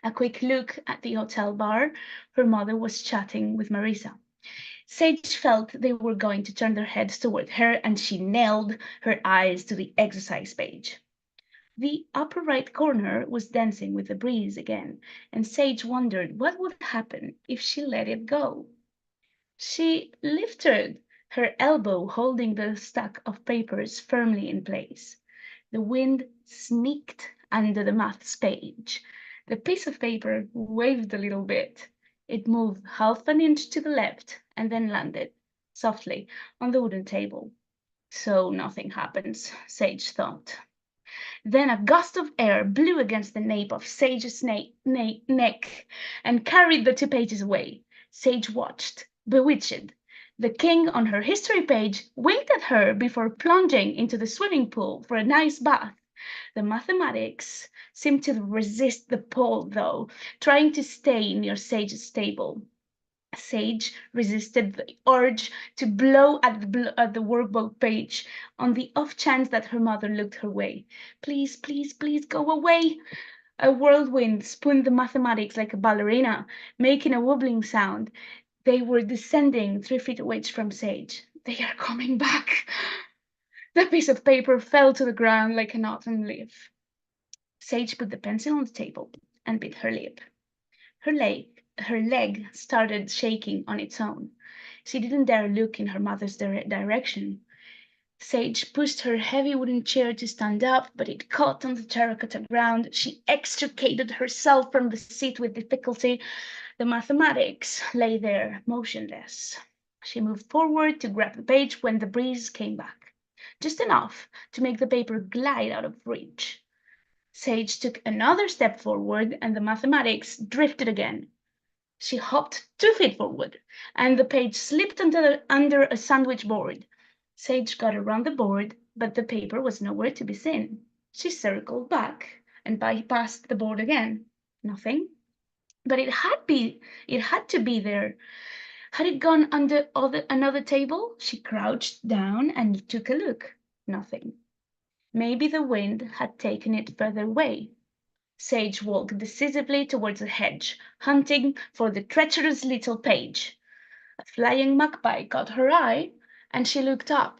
A quick look at the hotel bar. Her mother was chatting with Marisa. Sage felt they were going to turn their heads toward her, and she nailed her eyes to the exercise page. The upper right corner was dancing with the breeze again, and Sage wondered what would happen if she let it go. She lifted her elbow, holding the stack of papers firmly in place. The wind sneaked under the maths page. The piece of paper waved a little bit. It moved half an inch to the left and then landed softly on the wooden table. So nothing happens, Sage thought. Then a gust of air blew against the nape of Sage's neck and carried the 2 pages away. Sage watched, bewitched. The king on her history page winked at her before plunging into the swimming pool for a nice bath. The mathematics seemed to resist the pull, though, trying to stay near Sage's table. Sage resisted the urge to blow at the workbook page on the off chance that her mother looked her way. Please, please, please go away. A whirlwind spun the mathematics like a ballerina, making a wobbling sound. They were descending 3 feet away from Sage. They are coming back. The piece of paper fell to the ground like an autumn leaf. Sage put the pencil on the table and bit her lip. Her leg her leg started shaking on its own. She didn't dare look in her mother's direction. Sage pushed her heavy wooden chair to stand up, but it caught on the terracotta ground. She extricated herself from the seat with difficulty. The mathematics lay there, motionless. She moved forward to grab the page when the breeze came back, just enough to make the paper glide out of reach. Sage took another step forward, and the mathematics drifted again. She hopped 2 feet forward, and the page slipped under a sandwich board. Sage got around the board, but the paper was nowhere to be seen. She circled back and bypassed the board again. Nothing. But it had to be there. Had it gone under another table? She crouched down and took a look. Nothing. Maybe the wind had taken it further away. Sage walked decisively towards the hedge, hunting for the treacherous little page. A flying magpie caught her eye, and she looked up.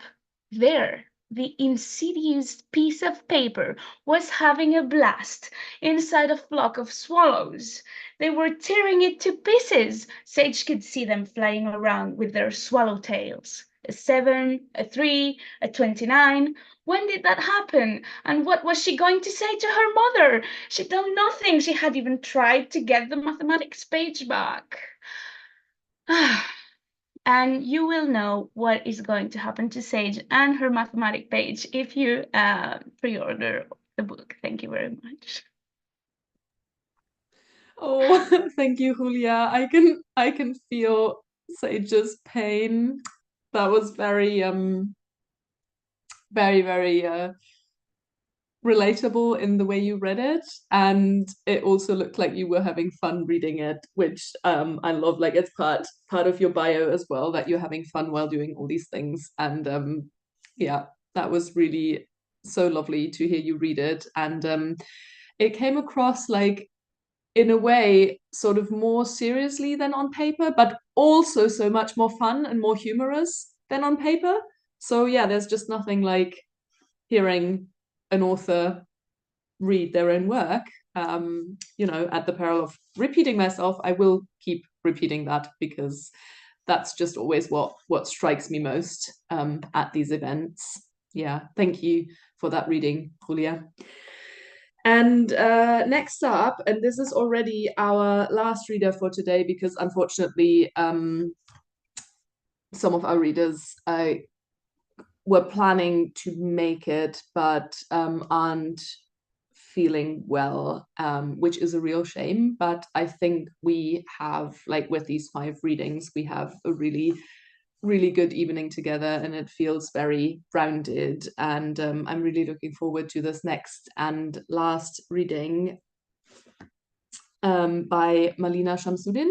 There, the insidious piece of paper was having a blast inside a flock of swallows. They were tearing it to pieces. Sage could see them flying around with their swallow tails. A 7, a 3, a 29. When did that happen? And what was she going to say to her mother? She'd done nothing. She had even tried to get the mathematics page back. And you will know what is going to happen to Sage and her mathematic page if you pre-order the book. Thank you very much. Oh, thank you, Julia. I can feel Sage's pain. That was very very relatable in the way you read it, and it also looked like you were having fun reading it, which I love. Like, it's part of your bio as well, that you're having fun while doing all these things. And yeah, that was really so lovely to hear you read it. And it came across, like, in a way, sort of more seriously than on paper, but also so much more fun and more humorous than on paper. So yeah, there's just nothing like hearing an author read their own work. At the peril of repeating myself, I will keep repeating that, because that's just always what strikes me most at these events. Yeah, thank you for that reading, Julia. And next up, and this is already our last reader for today, because unfortunately some of our readers were planning to make it but aren't feeling well, which is a real shame. But I think we have, like, with these 5 readings, we have a really good evening together, and it feels very rounded. And I'm really looking forward to this next and last reading by Malina Shamsuddin.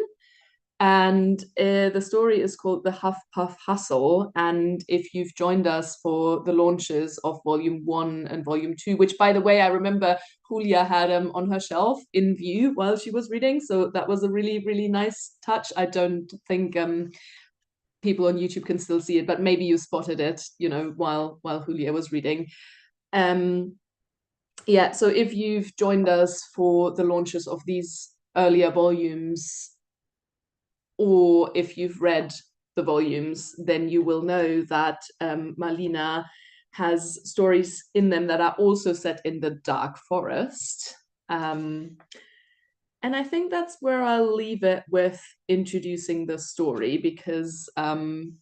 And the story is called The Huff Puff Hustle. And if you've joined us for the launches of Volume 1 and Volume 2, which, by the way, I remember Julia had on her shelf in view while she was reading, so that was a really, really nice touch. I don't think people on YouTube can still see it, but maybe you spotted it, while Julia was reading. Yeah, so if you've joined us for the launches of these earlier volumes, or if you've read the volumes, then you will know that Malina has stories in them that are also set in the dark forest. And I think that's where I'll leave it with introducing the story, because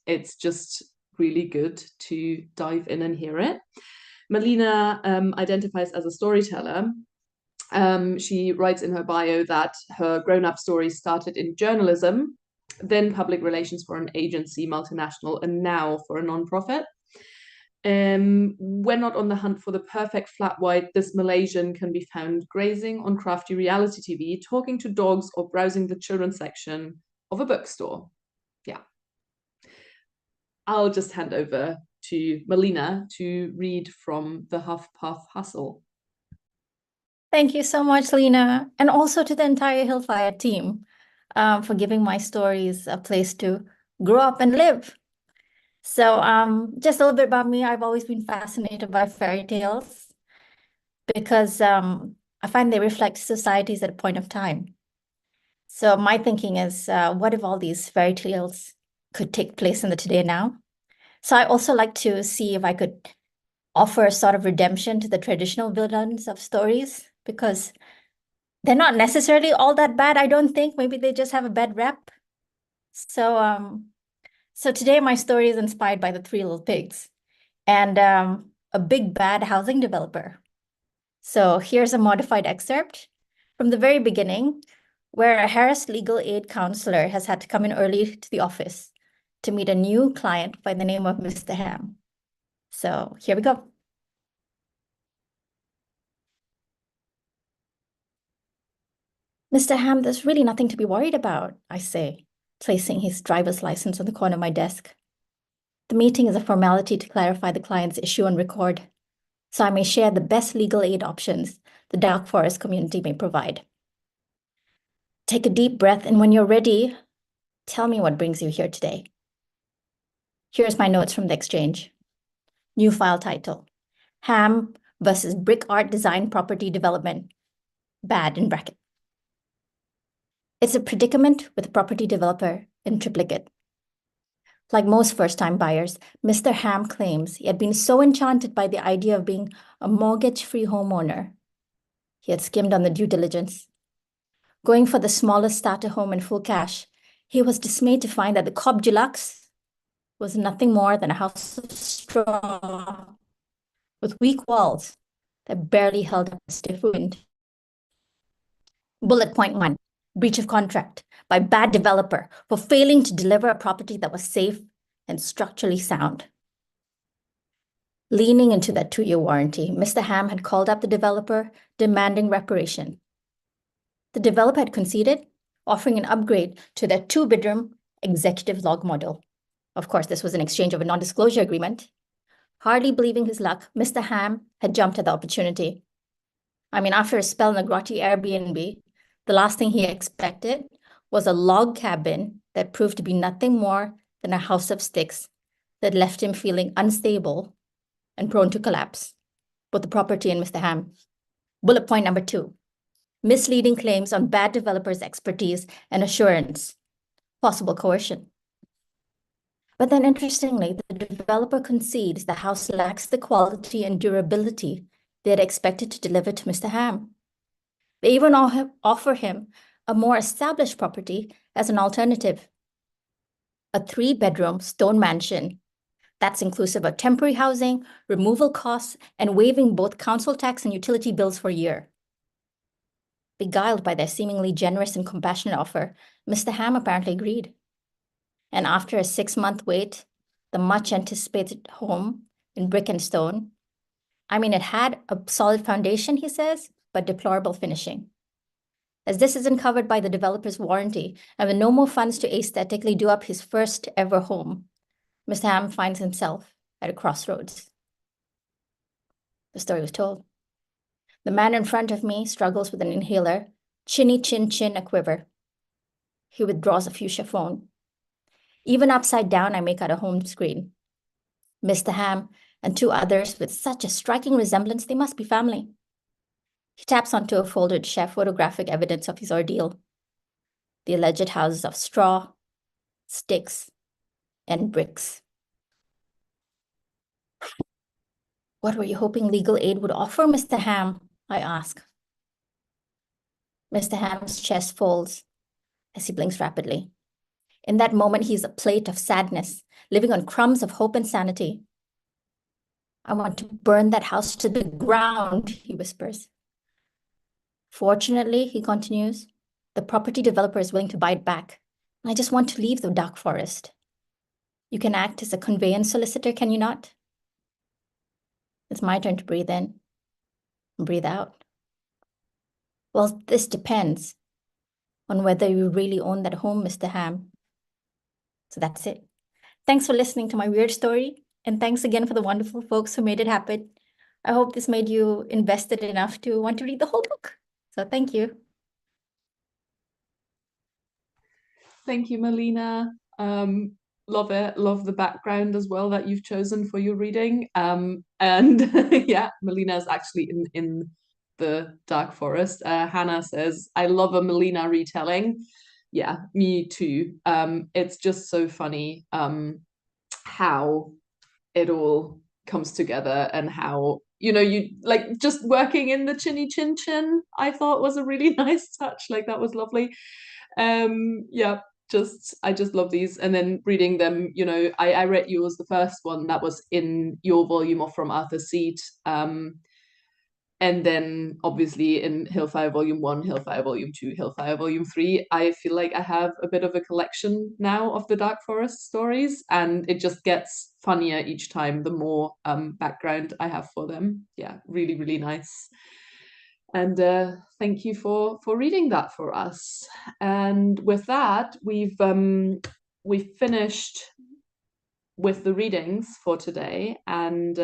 it's just really good to dive in and hear it. Malina identifies as a storyteller. She writes in her bio that her grown-up stories started in journalism, then public relations for an agency, multinational, and now for a non-profit. When not on the hunt for the perfect flat white, this Malaysian can be found grazing on crafty reality TV, talking to dogs, or browsing the children's section of a bookstore. Yeah. I'll just hand over to Malina to read from The Huff Puff Hustle. Thank you so much, Lena, and also to the entire Hillfire team for giving my stories a place to grow up and live. So just a little bit about me. I've always been fascinated by fairy tales because I find they reflect societies at a point of time. So my thinking is, what if all these fairy tales could take place in the today now? So I also like to see if I could offer a sort of redemption to the traditional villains of stories, because they're not necessarily all that bad, I don't think. Maybe they just have a bad rep. So today my story is inspired by the Three Little Pigs and a big bad housing developer. So here's a modified excerpt from the very beginning, where a harassed legal aid counselor has had to come in early to the office to meet a new client by the name of Mr. Ham. So here we go. Mr. Ham, there's really nothing to be worried about, I say, placing his driver's license on the corner of my desk. The meeting is a formality to clarify the client's issue on record, so I may share the best legal aid options the Dark Forest community may provide. Take a deep breath, and when you're ready, tell me what brings you here today. Here's my notes from the exchange. New file title: Ham versus Brick Art Design Property Development. Bad in bracket. It's a predicament with a property developer in triplicate. Like most first-time buyers, Mr. Ham claims he had been so enchanted by the idea of being a mortgage-free homeowner. He had skimmed on the due diligence. Going for the smallest starter home in full cash, he was dismayed to find that the Cobb Deluxe was nothing more than a house of straw with weak walls that barely held up a stiff wind. Bullet point 1, breach of contract by bad developer for failing to deliver a property that was safe and structurally sound. Leaning into that 2-year warranty, Mr. Ham had called up the developer, demanding reparation. The developer had conceded, offering an upgrade to their 2-bedroom executive log model. Of course, this was an exchange of a non-disclosure agreement. Hardly believing his luck, Mr. Ham had jumped at the opportunity. I mean, after a spell in a grotty Airbnb, the last thing he expected was a log cabin that proved to be nothing more than a house of sticks that left him feeling unstable and prone to collapse, both the property and Mr. Ham. Bullet point number 2, misleading claims on bad developers' expertise and assurance, possible coercion. But then interestingly, the developer concedes the house lacks the quality and durability they had expected to deliver to Mr. Ham. They even offer him a more established property as an alternative. A 3-bedroom stone mansion that's inclusive of temporary housing, removal costs, and waiving both council tax and utility bills for a year. Beguiled by their seemingly generous and compassionate offer, Mr. Ham apparently agreed. And after a 6-month wait, the much-anticipated home in brick and stone, I mean, it had a solid foundation, he says, but deplorable finishing. As this isn't covered by the developer's warranty, and with no more funds to aesthetically do up his first ever home, Mr. Ham finds himself at a crossroads. The story was told. The man in front of me struggles with an inhaler, chinny chin chin a quiver. He withdraws a fuchsia phone. Even upside down, I make out a home screen. Mr. Ham and 2 others with such a striking resemblance, they must be family. He taps onto a folder to share photographic evidence of his ordeal. The alleged houses of straw, sticks, and bricks. What were you hoping legal aid would offer, Mr. Ham? I ask. Mr. Ham's chest folds as he blinks rapidly. In that moment, he's a plate of sadness, living on crumbs of hope and sanity. I want to burn that house to the ground, he whispers. Fortunately, he continues, the property developer is willing to buy it back. I just want to leave the dark forest. You can act as a conveyance solicitor, can you not? It's my turn to breathe in and breathe out. Well, this depends on whether you really own that home, Mr. Ham. So that's it. Thanks for listening to my weird story. And thanks again for the wonderful folks who made it happen. I hope this made you invested enough to want to read the whole book. So thank you. Thank you, Melina. Love it. Love the background as well that you've chosen for your reading. And yeah, Melina is actually in the Dark Forest. Hannah says, I love a Melina retelling. Yeah, me too. It's just so funny how it all comes together, and how, you know, you like just working in the chinny chin chin, I thought was a really nice touch. Like that was lovely. Yeah, I just love these. And then reading them, you know, I read yours, the first one that was in your volume of From Arthur's Seat. And then obviously in Hillfire Volume 1, Hillfire Volume 2, Hillfire Volume 3, I feel like I have a bit of a collection now of the Dark Forest stories, and it just gets funnier each time the more background I have for them. Yeah, really, really nice. And thank you for reading that for us. And with that, we've finished with the readings for today, and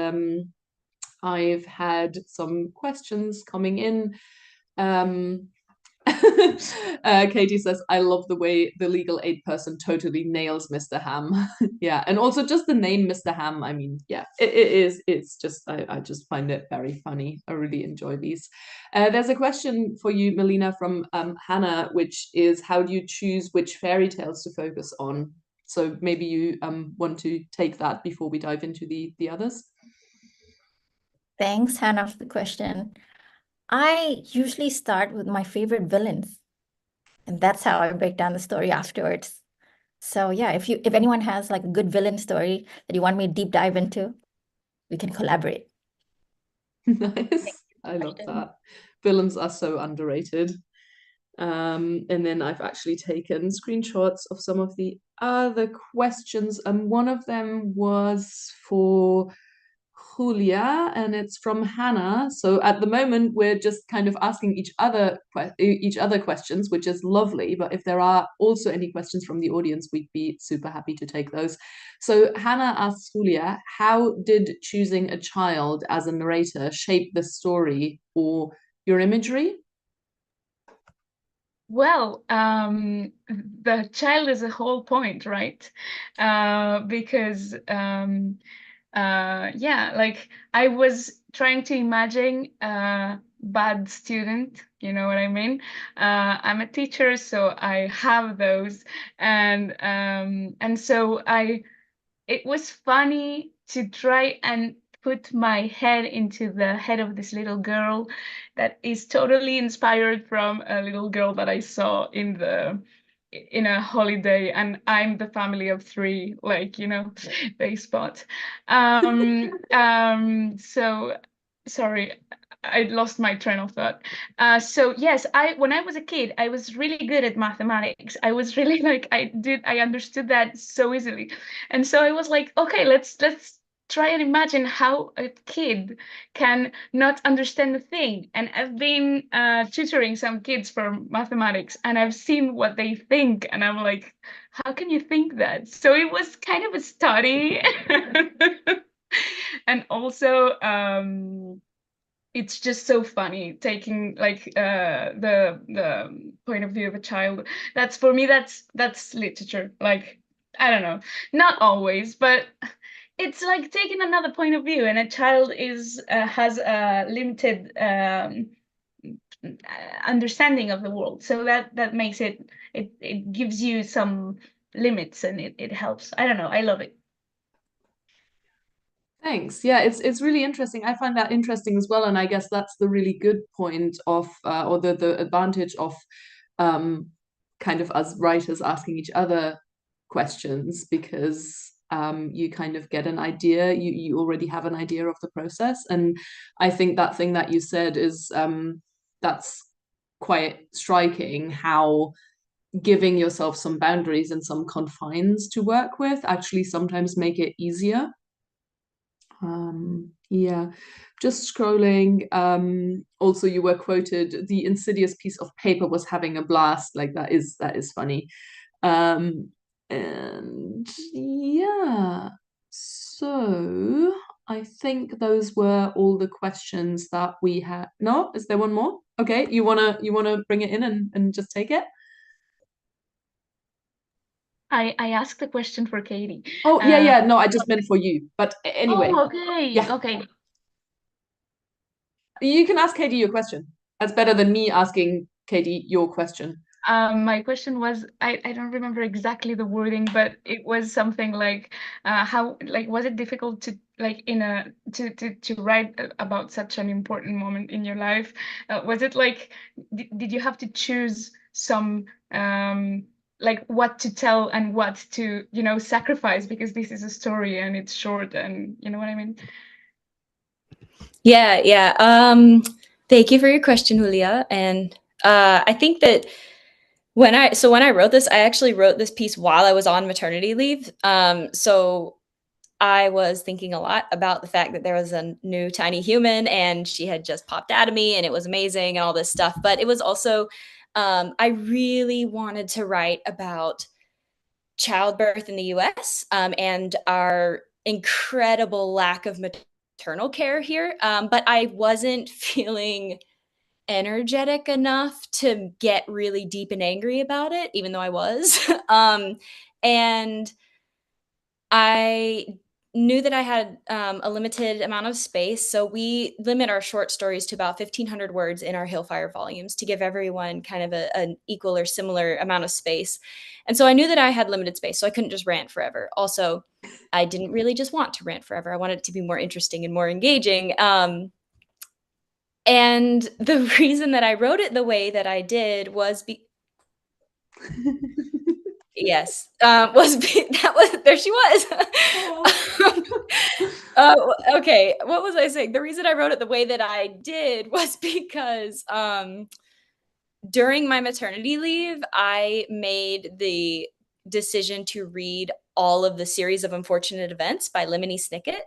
I've had some questions coming in. Katie says, I love the way the legal aid person totally nails Mr. Ham. Yeah, and also just the name Mr. Ham. I mean, yeah, it's just, I just find it very funny. I really enjoy these. There's a question for you, Melina, from Hannah, which is, how do you choose which fairy tales to focus on? So maybe you want to take that before we dive into the others. Thanks, Hannah, for the question. I usually start with my favorite villains, and that's how I break down the story afterwards. So yeah, if anyone has like a good villain story that you want me to deep dive into, we can collaborate. Nice. I love that. Villains are so underrated. And then I've actually taken screenshots of some of the other questions, and one of them was for Julia, and it's from Hannah. So at the moment, we're just kind of asking each other questions, which is lovely. But if there are also any questions from the audience, we'd be super happy to take those. So Hannah asks Julia, how did choosing a child as a narrator shape the story or your imagery? Well, the child is a whole point, right? Because yeah, like I was trying to imagine a bad student, you know what I mean? I'm a teacher, so I have those, and so it was funny to try and put my head into the head of this little girl that is totally inspired from a little girl that I saw in a holiday, and I'm the family of three, like, you know, they spot. So sorry, I lost my train of thought. So yes, when I was a kid, I was really good at mathematics. I was really like, I understood that so easily. And so I was like, okay, let's try and imagine how a kid can not understand a thing. And I've been tutoring some kids for mathematics, and I've seen what they think, and I'm like, how can you think that? So it was kind of a study. And also it's just so funny taking like the point of view of a child. That's, for me, that's literature. Like, I don't know, not always, but it's like taking another point of view, and a child has a limited understanding of the world, so that makes it gives you some limits, and it helps. I don't know, I love it. Thanks. Yeah, it's really interesting. I find that interesting as well, and I guess that's the really good point of or the advantage of kind of us writers asking each other questions, because you kind of get an idea. You already have an idea of the process, and I think that thing that you said is that's quite striking, how giving yourself some boundaries and some confines to work with actually sometimes make it easier. Yeah, just scrolling. Also, you were quoted, the insidious piece of paper was having a blast. Like that is funny. And yeah, so I think those were all the questions that we had. No, is there one more? Okay, you wanna bring it in and just take it? I asked the question for Katie. Oh, yeah, no, I just meant for you. But anyway, Oh, okay, yeah. okay. You can ask Katie your question. That's better than me asking Katie your question. My question was, I don't remember exactly the wording, but it was something like, how, like, was it difficult to, like, to write about such an important moment in your life? Was it like, did you have to choose some, like, what to tell and what to, sacrifice, because this is a story and it's short, and you know what I mean? Yeah. Thank you for your question, Julia. And I think that when I wrote this, I actually wrote this piece while I was on maternity leave. So I was thinking a lot about the fact that there was a new tiny human and she had just popped out of me and it was amazing and all this stuff. But it was also, I really wanted to write about childbirth in the US, and our incredible lack of maternal care here. But I wasn't feeling energetic enough to get really deep and angry about it, even though I was. And I knew that I had a limited amount of space. So we limit our short stories to about 1,500 words in our Hillfire volumes to give everyone kind of an equal or similar amount of space. And so I knew that I had limited space, so I couldn't just rant forever. Also, I didn't really just want to rant forever. I wanted it to be more interesting and more engaging. And the reason that I wrote it the way that I did was yes, that was there she was. Okay, what was I saying? The reason I wrote it the way that I did was because during my maternity leave, I made the decision to read all of the series of unfortunate events by Lemony Snicket.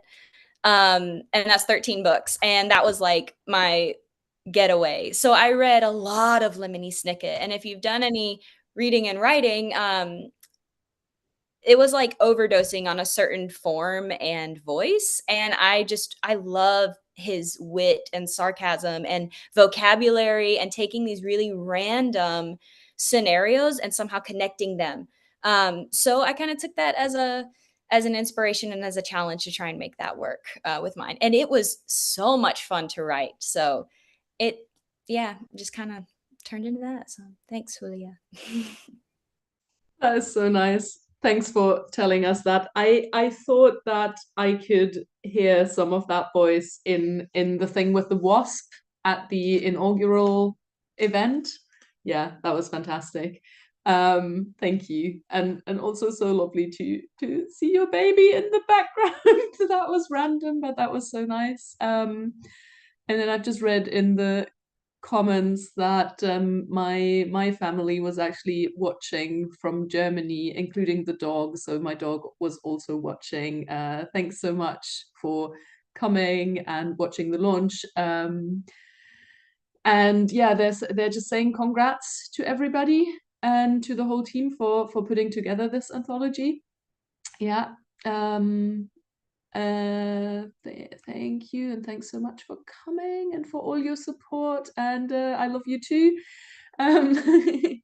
And that's 13 books. And that was like my getaway. So I read a lot of Lemony Snicket. And if you've done any reading and writing, it was like overdosing on a certain form and voice. And I love his wit and sarcasm and vocabulary and taking these really random scenarios and somehow connecting them. So I kind of took that as an inspiration and as a challenge to try and make that work with mine. And it was so much fun to write. So it, yeah, just kind of turned into that. So thanks, Julia. That is so nice. Thanks for telling us that. I thought that I could hear some of that voice in the thing with the wasp at the inaugural event. Yeah, that was fantastic. Thank you. And also so lovely to see your baby in the background. That was random, but that was so nice. And then I've just read in the comments that my family was actually watching from Germany, including the dog. So my dog was also watching. Thanks so much for coming and watching the launch. And yeah, they're just saying congrats to everybody and to the whole team for putting together this anthology. Yeah. Thank you, and thanks so much for coming and for all your support, and I love you too. Um,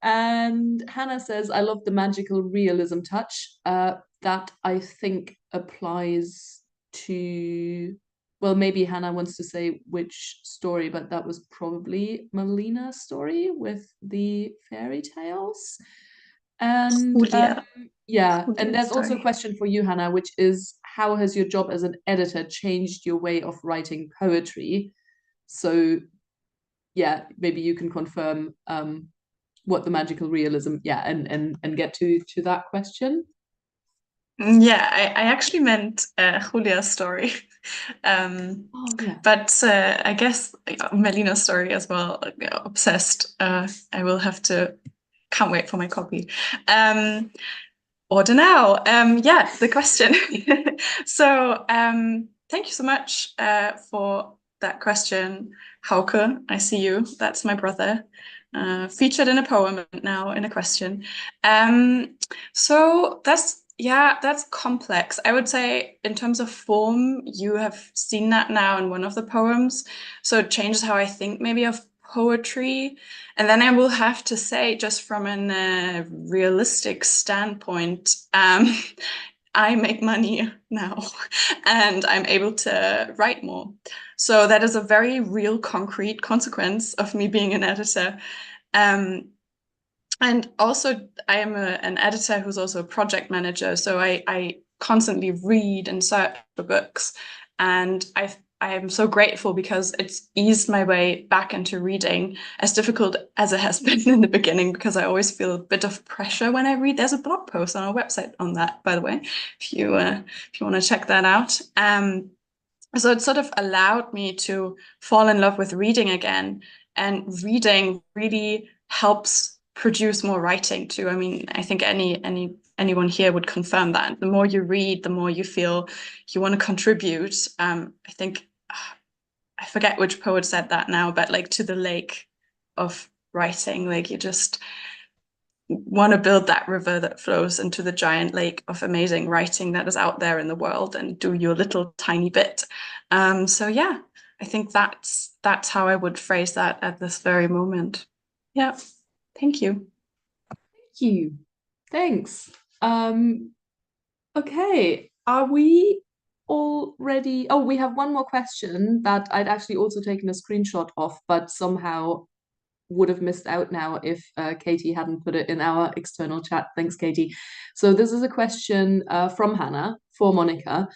and Hannah says, I love the magical realism touch. That I think applies to, well, maybe Hannah wants to say which story, but that was probably Melina's story with the fairy tales. And Julia. yeah, Julia's and there's also a story. question for you, Hannah, which is how has your job as an editor changed your way of writing poetry? So yeah, maybe you can confirm what the magical realism, yeah, and get to that question. Yeah, I actually meant Julia's story. Oh yeah. But I guess Melina's story as well. Obsessed. I will have to. Can't wait for my copy. Order now. Yeah, the question. So thank you so much for that question, Hauke. I see you. That's my brother. Featured in a poem and now in a question. So that's complex. I would say in terms of form, you have seen that now in one of the poems. So it changes how I think maybe of poetry. And then I will have to say, just from a realistic standpoint, I make money now and I'm able to write more. So that is a very real, concrete consequence of me being an editor. And also, I am an editor who's also a project manager. So I constantly read and search for books. And I am so grateful because it's eased my way back into reading, as difficult as it has been in the beginning, because I always feel a bit of pressure when I read. There's a blog post on our website on that, by the way, if you want to check that out. So it sort of allowed me to fall in love with reading again, and reading really helps produce more writing too. I mean, I think anyone here would confirm that. The more you read, the more you feel you want to contribute. I think I forget which poet said that now, but like to the lake of writing, like you just want to build that river that flows into the giant lake of amazing writing that is out there in the world and do your little tiny bit. So yeah, I think that's how I would phrase that at this very moment. Yeah, thank you. Thank you. Thanks. Okay, are we all ready? Oh, we have one more question that I'd actually also taken a screenshot of, but somehow would have missed out now if Katie hadn't put it in our external chat. Thanks, Katie. So this is a question from Hannah for Monica.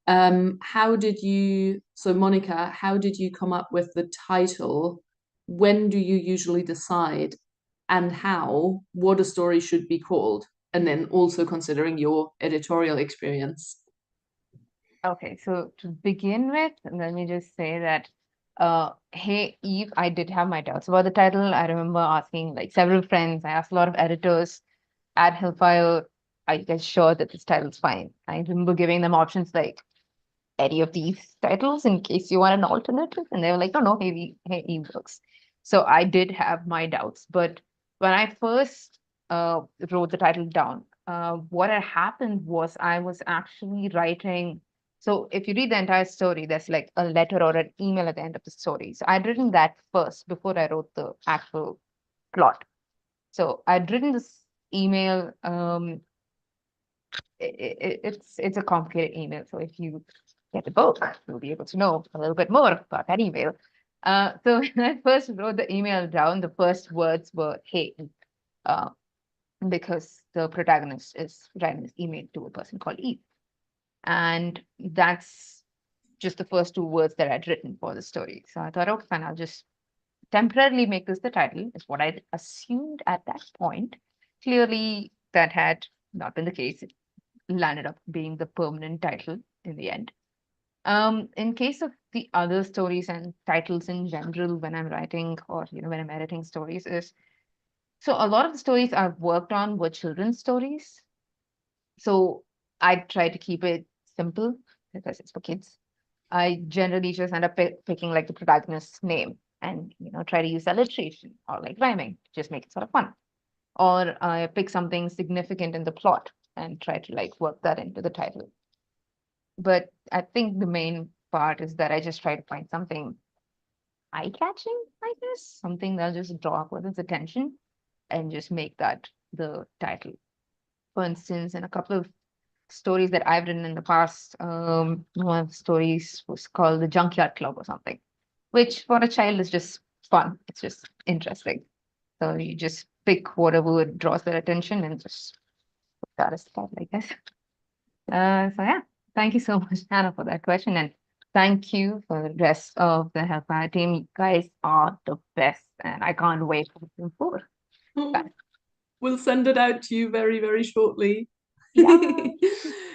So Monica, how did you come up with the title? When do you usually decide? And what a story should be called? And then also considering your editorial experience. Okay, so to begin with, let me just say that Hey Eve, I did have my doubts about the title. I remember asking like several friends, I asked a lot of editors at Hillfire, are you guys sure that this title's fine? I remember giving them options like any of these titles in case you want an alternative, and they were like, no, Hey Eve works. So I did have my doubts, but when I first wrote the title down, what had happened was I was actually writing. So if you read the entire story, there's like a letter or an email at the end of the story. So I'd written that first before I wrote the actual plot. So I'd written this email. It's a complicated email. So if you get the book, you'll be able to know a little bit more about that email. So when I first wrote the email down, the first words were "Hey," because the protagonist is writing this email to a person called Eve. And that's just the first two words that I'd written for the story. So I thought, okay, fine, I'll just temporarily make this the title, is what I assumed at that point. Clearly, that had not been the case. It landed up being the permanent title in the end. In case of the other stories and titles in general, when I'm writing or when I'm editing stories, so a lot of the stories I've worked on were children's stories. So I try to keep it simple because it's for kids. I generally just end up picking like the protagonist's name and try to use alliteration or like rhyming, just make it sort of fun. Or I pick something significant in the plot and try to like work that into the title. But I think the main part is that I just try to find something eye-catching, I guess, something that'll just draw up one's attention and just make that the title. For instance, in a couple of stories that I've written in the past, one of the stories was called The Junkyard Club or something, which for a child is just fun. It's just interesting. So you just pick whatever draws their attention and just put that as the title, I guess. So yeah, thank you so much, Hannah, for that question. And thank you for the rest of the Hellfire team. You guys are the best, and I can't wait for season 4. We'll send it out to you very, very shortly. Yeah.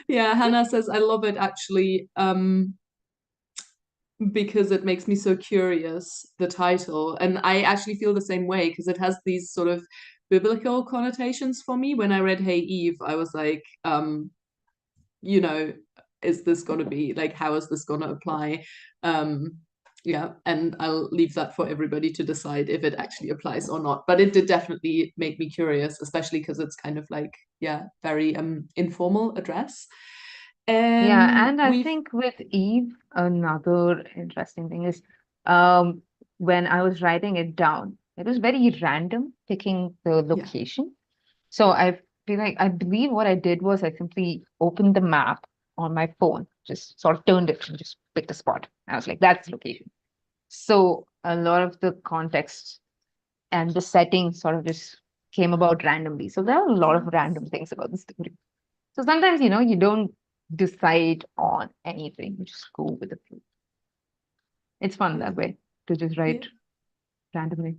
Yeah, Hannah says, I love it actually, because it makes me so curious, the title. And I actually feel the same way because it has these sort of biblical connotations for me. When I read Hey Eve, I was like, is this going to be like, how is this going to apply? Yeah, and I'll leave that for everybody to decide if it actually applies or not. But it did definitely make me curious, especially because it's kind of like, yeah, very informal address. Yeah, and I think with Eve, another interesting thing is when I was writing it down, it was very random picking the location. So I've I believe what I did was I simply opened the map on my phone, just sort of turned it and just picked a spot. I was like, that's the location. So a lot of the context and the setting sort of just came about randomly. So there are a lot of random things about the story. So sometimes, you don't decide on anything, you just go with the flow. It's fun that way to just write randomly.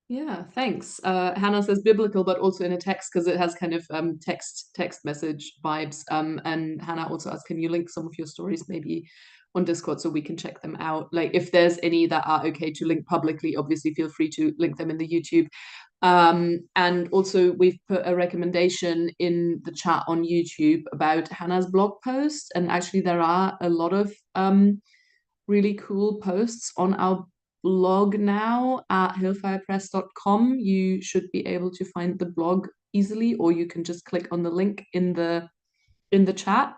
Yeah, thanks. Hannah says biblical, but also in a text because it has kind of text message vibes. And Hannah also asked, can you link some of your stories maybe on Discord so we can check them out? Like if there's any that are okay to link publicly, obviously feel free to link them in the YouTube. And also we've put a recommendation in the chat on YouTube about Hannah's blog post, and actually there are a lot of really cool posts on our blog now at hillfirepress.com. You should be able to find the blog easily, or you can just click on the link in the chat.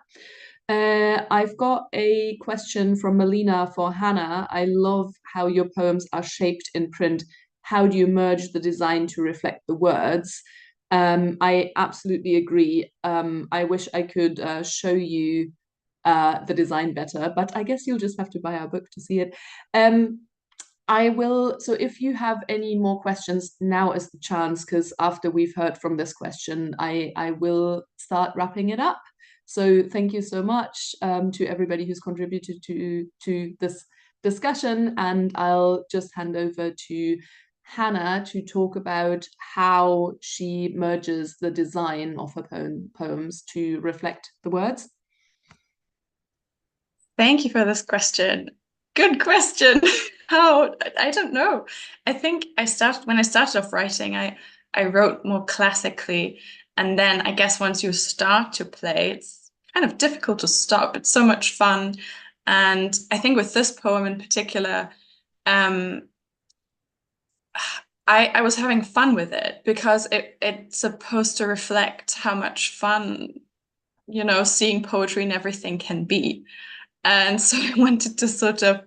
I've got a question from Melina for Hannah. I love how your poems are shaped in print. How do you merge the design to reflect the words? I absolutely agree. I wish I could show you the design better, but I guess you'll just have to buy our book to see it. I will, so if you have any more questions, now is the chance, because after we've heard from this question, I will start wrapping it up. So thank you so much to everybody who's contributed to this discussion, and I'll just hand over to Hannah to talk about how she merges the design of her poems to reflect the words. Thank you for this question. Good question. How? I don't know. I think when I started off writing, I wrote more classically. And then I guess once you start to play, it's kind of difficult to stop. It's so much fun. And I think with this poem in particular, I was having fun with it because it's supposed to reflect how much fun, seeing poetry and everything can be. And so I wanted to sort of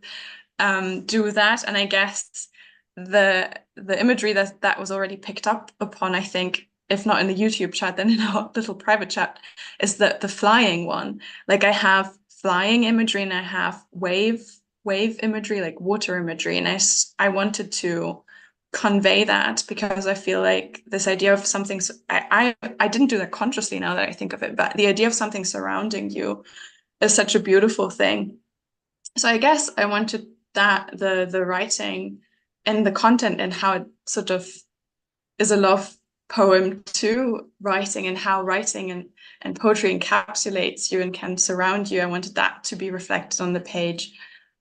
do that. And I guess the imagery that was already picked up upon, I think, if not in the YouTube chat, then in our little private chat, is the flying one. Like I have flying imagery and I have wave imagery, like water imagery. And I wanted to convey that because I feel like this idea of something, I didn't do that consciously now that I think of it, but the idea of something surrounding you is such a beautiful thing. So I guess I wanted that the writing and the content and how it sort of is a love poem to writing and how writing and poetry encapsulates you and can surround you. I wanted that to be reflected on the page.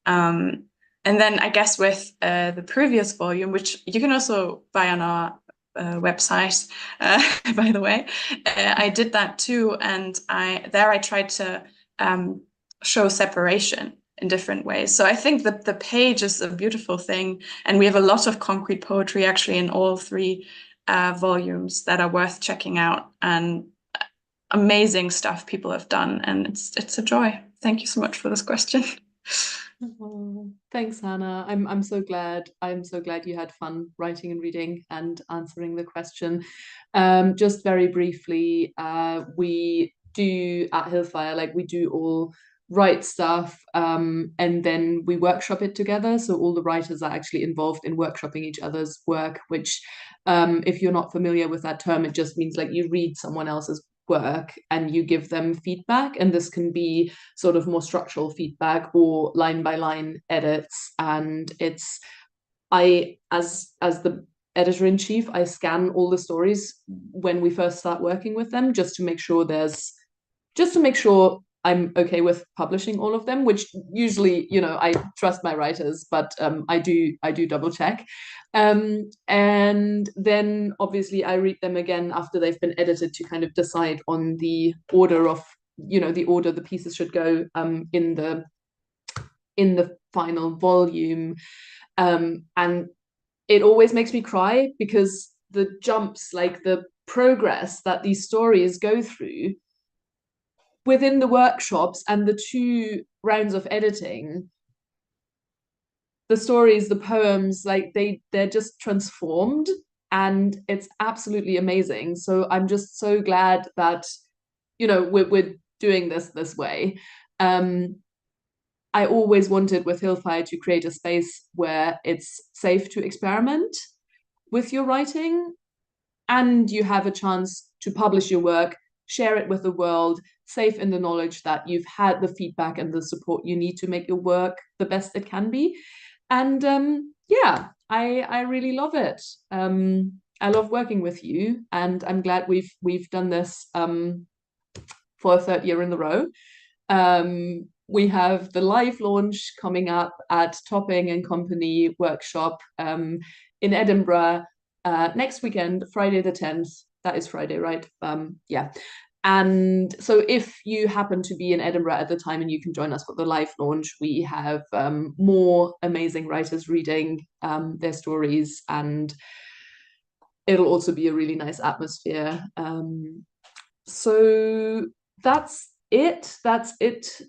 And then I guess with the previous volume, which you can also buy on our website, by the way, I did that too. And I tried to show separation in different ways. So I think that the page is a beautiful thing. And we have a lot of concrete poetry actually in all three volumes that are worth checking out, and amazing stuff people have done. And it's a joy. Thank you so much for this question. Oh, thanks, Hannah. I'm so glad. I'm so glad you had fun writing and reading and answering the question. Just very briefly, we do at Hillfire, like we do all write stuff, and then we workshop it together. So all the writers are actually involved in workshopping each other's work, which, if you're not familiar with that term, it just means like you read someone else's work and you give them feedback, and this can be sort of more structural feedback or line by line edits. And it's as the editor-in-chief, I scan all the stories when we first start working with them just to make sure I'm okay with publishing all of them, which usually, I trust my writers, but I do double check. And then obviously I read them again after they've been edited to kind of decide on the order of, the order the pieces should go in the final volume. And it always makes me cry because the jumps, like the progress that these stories go through within the workshops and the 2 rounds of editing, the stories, the poems, like they're just transformed. and it's absolutely amazing. So I'm just so glad that, you know, we're doing this way. I always wanted with Hillfire to create a space where it's safe to experiment with your writing, and you have a chance to publish your work, share it with the world, safe in the knowledge that you've had the feedback and the support you need to make your work the best it can be. And yeah, I really love it. I love working with you, and I'm glad we've done this for a third year in a row. We have the live launch coming up at Topping and Company workshop in Edinburgh next weekend, Friday the 10th. That is Friday, right? Yeah. And so if you happen to be in Edinburgh at the time and you can join us for the live launch, we have more amazing writers reading their stories, and it'll also be a really nice atmosphere. So that's it. That's it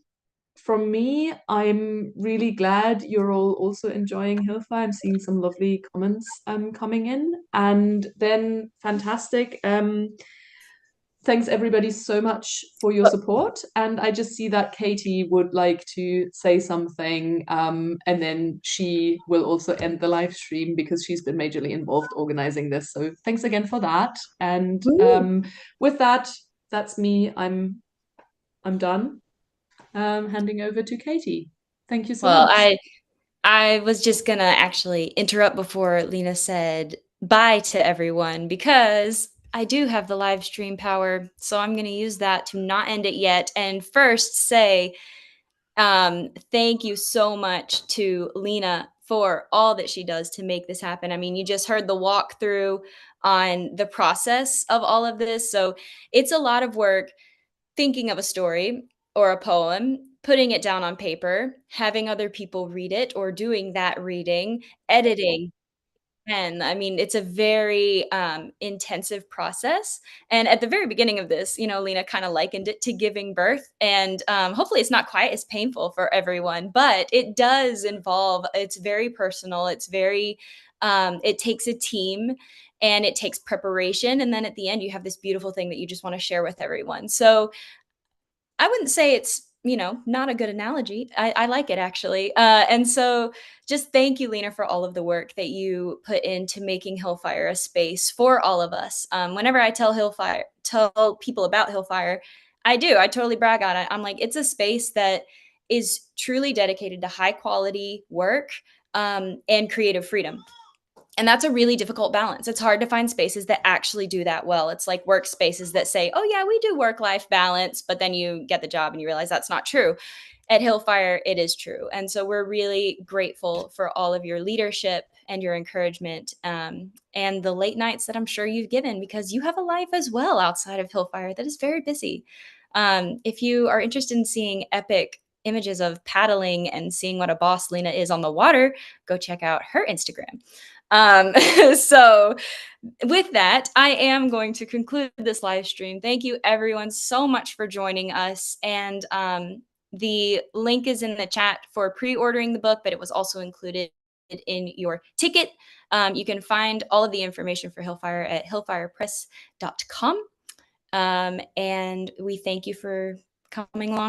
from me. I'm really glad you're all also enjoying Hillfire. I'm seeing some lovely comments coming in. And then fantastic. Thanks everybody so much for your support. And I just see that Katie would like to say something, and then she will also end the live stream because she's been majorly involved organizing this. So thanks again for that. And with that, that's me. I'm done. Handing over to Katie. Thank you so much. Well, I was just gonna actually interrupt before Lena said bye to everyone, because I do have the live stream power, so I'm gonna use that to not end it yet. And first say thank you so much to Lena for all that she does to make this happen. I mean, you just heard the walkthrough on the process of all of this. So it's a lot of work thinking of a story or a poem, putting it down on paper, having other people read it or doing that reading, editing. And I mean, it's a very intensive process. And at the very beginning of this, you know, Lena kind of likened it to giving birth. And hopefully it's not quite as painful for everyone, but it does involve, it's very personal. It's very, it takes a team and it takes preparation. And then at the end, you have this beautiful thing that you just want to share with everyone. So I wouldn't say it's, you know, not a good analogy. I like it actually. And so just thank you, Lena, for all of the work that you put into making Hillfire a space for all of us. Whenever I tell people about Hillfire, I totally brag on it. I'm like, it's a space that is truly dedicated to high quality work and creative freedom. And that's a really difficult balance. It's hard to find spaces that actually do that well. It's like workspaces that say, oh, yeah, we do work-life balance, but then you get the job and you realize that's not true. At Hillfire, it is true. And so we're really grateful for all of your leadership and your encouragement and the late nights that I'm sure you've given, because you have a life as well outside of Hillfire that is very busy. If you are interested in seeing epic images of paddling and seeing what a boss Lena is on the water, go check out her Instagram. So with that, I am going to conclude this live stream. Thank you everyone so much for joining us. And the link is in the chat for pre-ordering the book, but it was also included in your ticket. You can find all of the information for Hillfire at hillfirepress.com. And we thank you for coming along